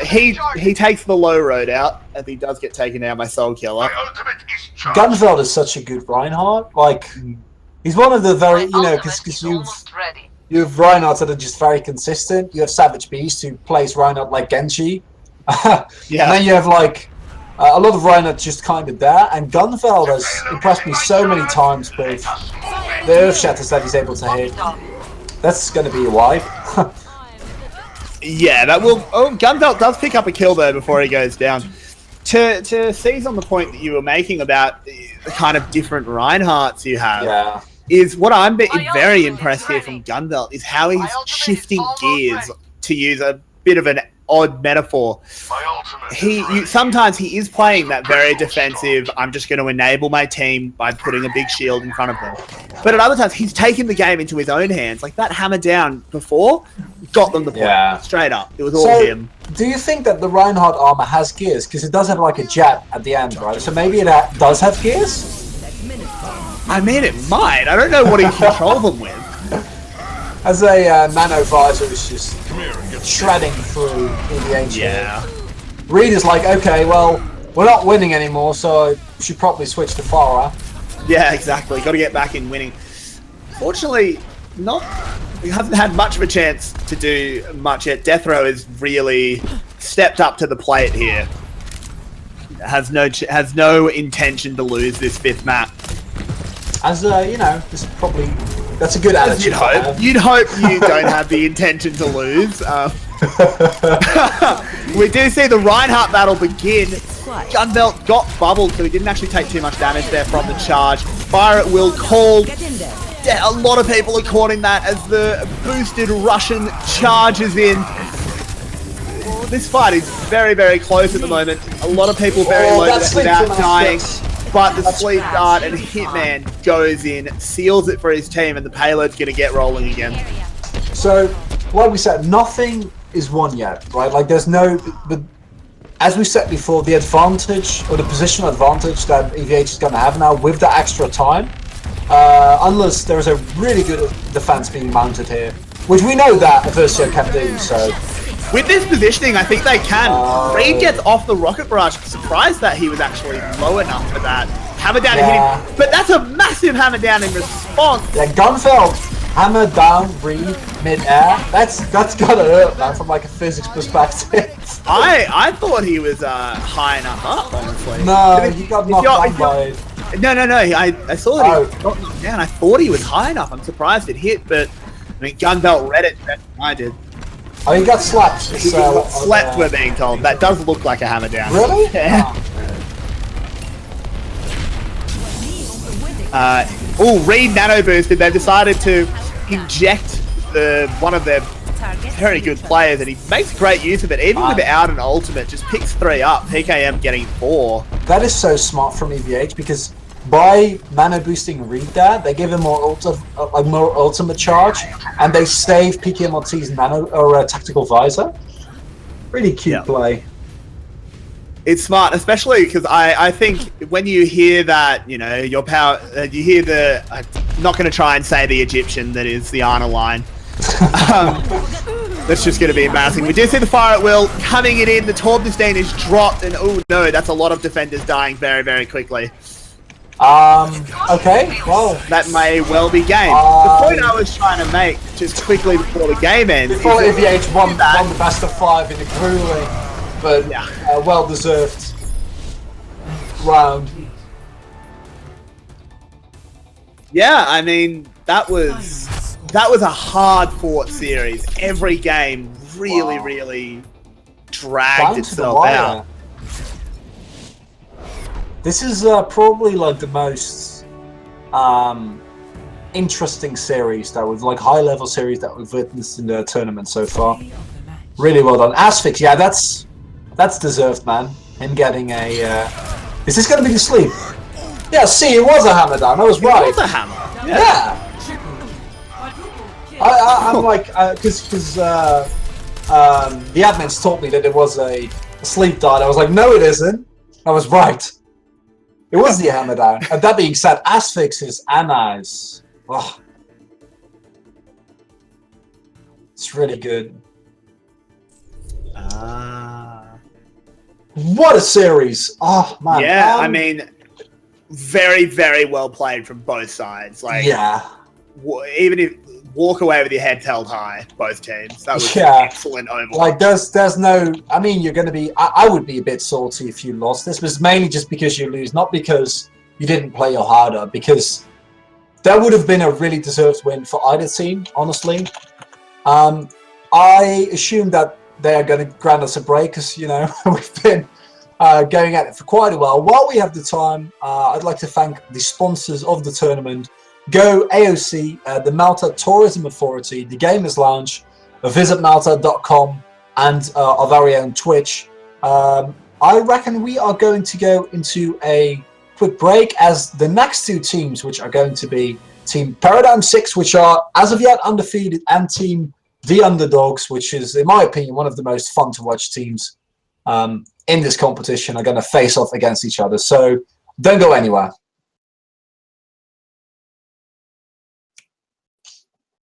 he takes the low road out, as he does get taken out by Soul Killer. Gunveld is such a good Reinhardt. Like, he's one of the very, you know, because you have Reinhardts that are just very consistent. You have Savage Beast who plays Reinhardt like Genji. Yeah. And then you have like a lot of Reinhardt just kind of there. And Gunveld has impressed me so many times with the Earth Shatters that he's able to hit. That's going to be a wipe. Yeah, that will. Oh, Gunbelt does pick up a kill there before he goes down. To seize on the point that you were making about the kind of different Reinhardts you have, is what I'm very impressed here from Gunbelt is how he's shifting gears, to use a bit of an odd metaphor. Sometimes he is playing that very defensive, I'm just going to enable my team by putting a big shield in front of them. But at other times, he's taken the game into his own hands. Like that hammer down before, got them the point. Straight up. It was all him. Do you think that the Reinhardt armor has gears? Because it does have like a jet at the end, right? So maybe it does have gears? I mean, it might. I don't know what he controls them with. As a nano visor is just shredding through EvH. Yeah. Reed is like, okay, well, we're not winning anymore, so I should probably switch to Farah. Yeah, exactly. Got to get back in winning. Fortunately, he hasn't had much of a chance to do much yet. Death Row has really stepped up to the plate here. Has no intention to lose this 5th map. As you know, this is probably That's a good attitude. You'd hope you don't have the intention to lose. We do see the Reinhardt battle begin. Gunbelt got bubbled, so he didn't actually take too much damage there from the charge. Fire at will called. Yeah, a lot of people are calling that as the boosted Russian charges in. Oh, this fight is very, very close at the moment. A lot of people very low without dying. But the sleep dart and Hitman goes in, seals it for his team, and the payload's going to get rolling again. So, like we said, nothing is won yet, right? Like, there's no... As we said before, the advantage, or the positional advantage that EvH is going to have now with the extra time, unless there's a really good defense being mounted here, which we know that Eversio can do, so... With this positioning, I think they can. Reed gets off the rocket barrage. Surprised that he was actually low enough for that. Hammer down to hit him. But that's a massive hammer down in response. Yeah, Gunfeld, hammer down, Reed, mid-air. That's gotta hurt, man, from like a physics perspective. I thought he was high enough up, honestly. No, he got knocked down by... No. I saw that he got knocked down. I thought he was high enough. I'm surprised it hit, but I mean, Gunbelt read it better than I did. Oh, he got slapped. He got slapped, we're being told. That does look like a hammer down. Really? Yeah. Reed nano boosted. They've decided to inject one of their very good players, and he makes great use of it. Even without an ultimate, just picks 3 up. PKM getting 4. That is so smart from EvH, because by mana boosting Reed there, they give him more ultimate charge, and they save PKMLT's nano or tactical visor. Really cute play. It's smart, especially because I think when you hear that, you know, your power, you hear the. I'm not going to try and say the Egyptian that is the Ana line. That's just going to be embarrassing. We do see the fire at will coming it in. The Torbnstein is dropped, and oh no, that's a lot of defenders dying very, very quickly. Okay, well... That may well be game. The point I was trying to make, just quickly before the game ends... Before EvH won the best of 5 in a grueling, but well-deserved round. Yeah, I mean, that was a hard-fought series. Every game really dragged itself out. This is probably like the most interesting series that we've, like, high-level series that we've witnessed in the tournament so far. Really well done. Asphyx, yeah, that's deserved, man. Him getting a. Is this going to be the sleep? Yeah, see, it was a hammer down. I was right. It was a hammer. Yeah. I'm like, because the admins told me that it was a sleep dart. I was like, no, it isn't. I was right. It was the hammer down. And that being said, Asphyx is Anna's. Oh. It's really good. What a series! Oh man. Yeah, I mean, very well played from both sides. Like, yeah. Even if walk away with your head held high, both teams. That was excellent Overwatch. Like, there's no. I mean, you're going to be. I would be a bit salty if you lost. This was mainly just because you lose, not because you didn't play your harder. Because that would have been a really deserved win for either team, honestly. I assume that they are going to grant us a break, because, you know, we've been going at it for quite a while. While we have the time, I'd like to thank the sponsors of the tournament: Go, AOC, the Malta Tourism Authority, the Gamers Lounge, visitmalta.com, and our very own Twitch. I reckon we are going to go into a quick break, as the next two teams, which are going to be Team Paradigm 6, which are as of yet undefeated, and Team The Underdogs, which is, in my opinion, one of the most fun to watch teams in this competition, are going to face off against each other. So don't go anywhere.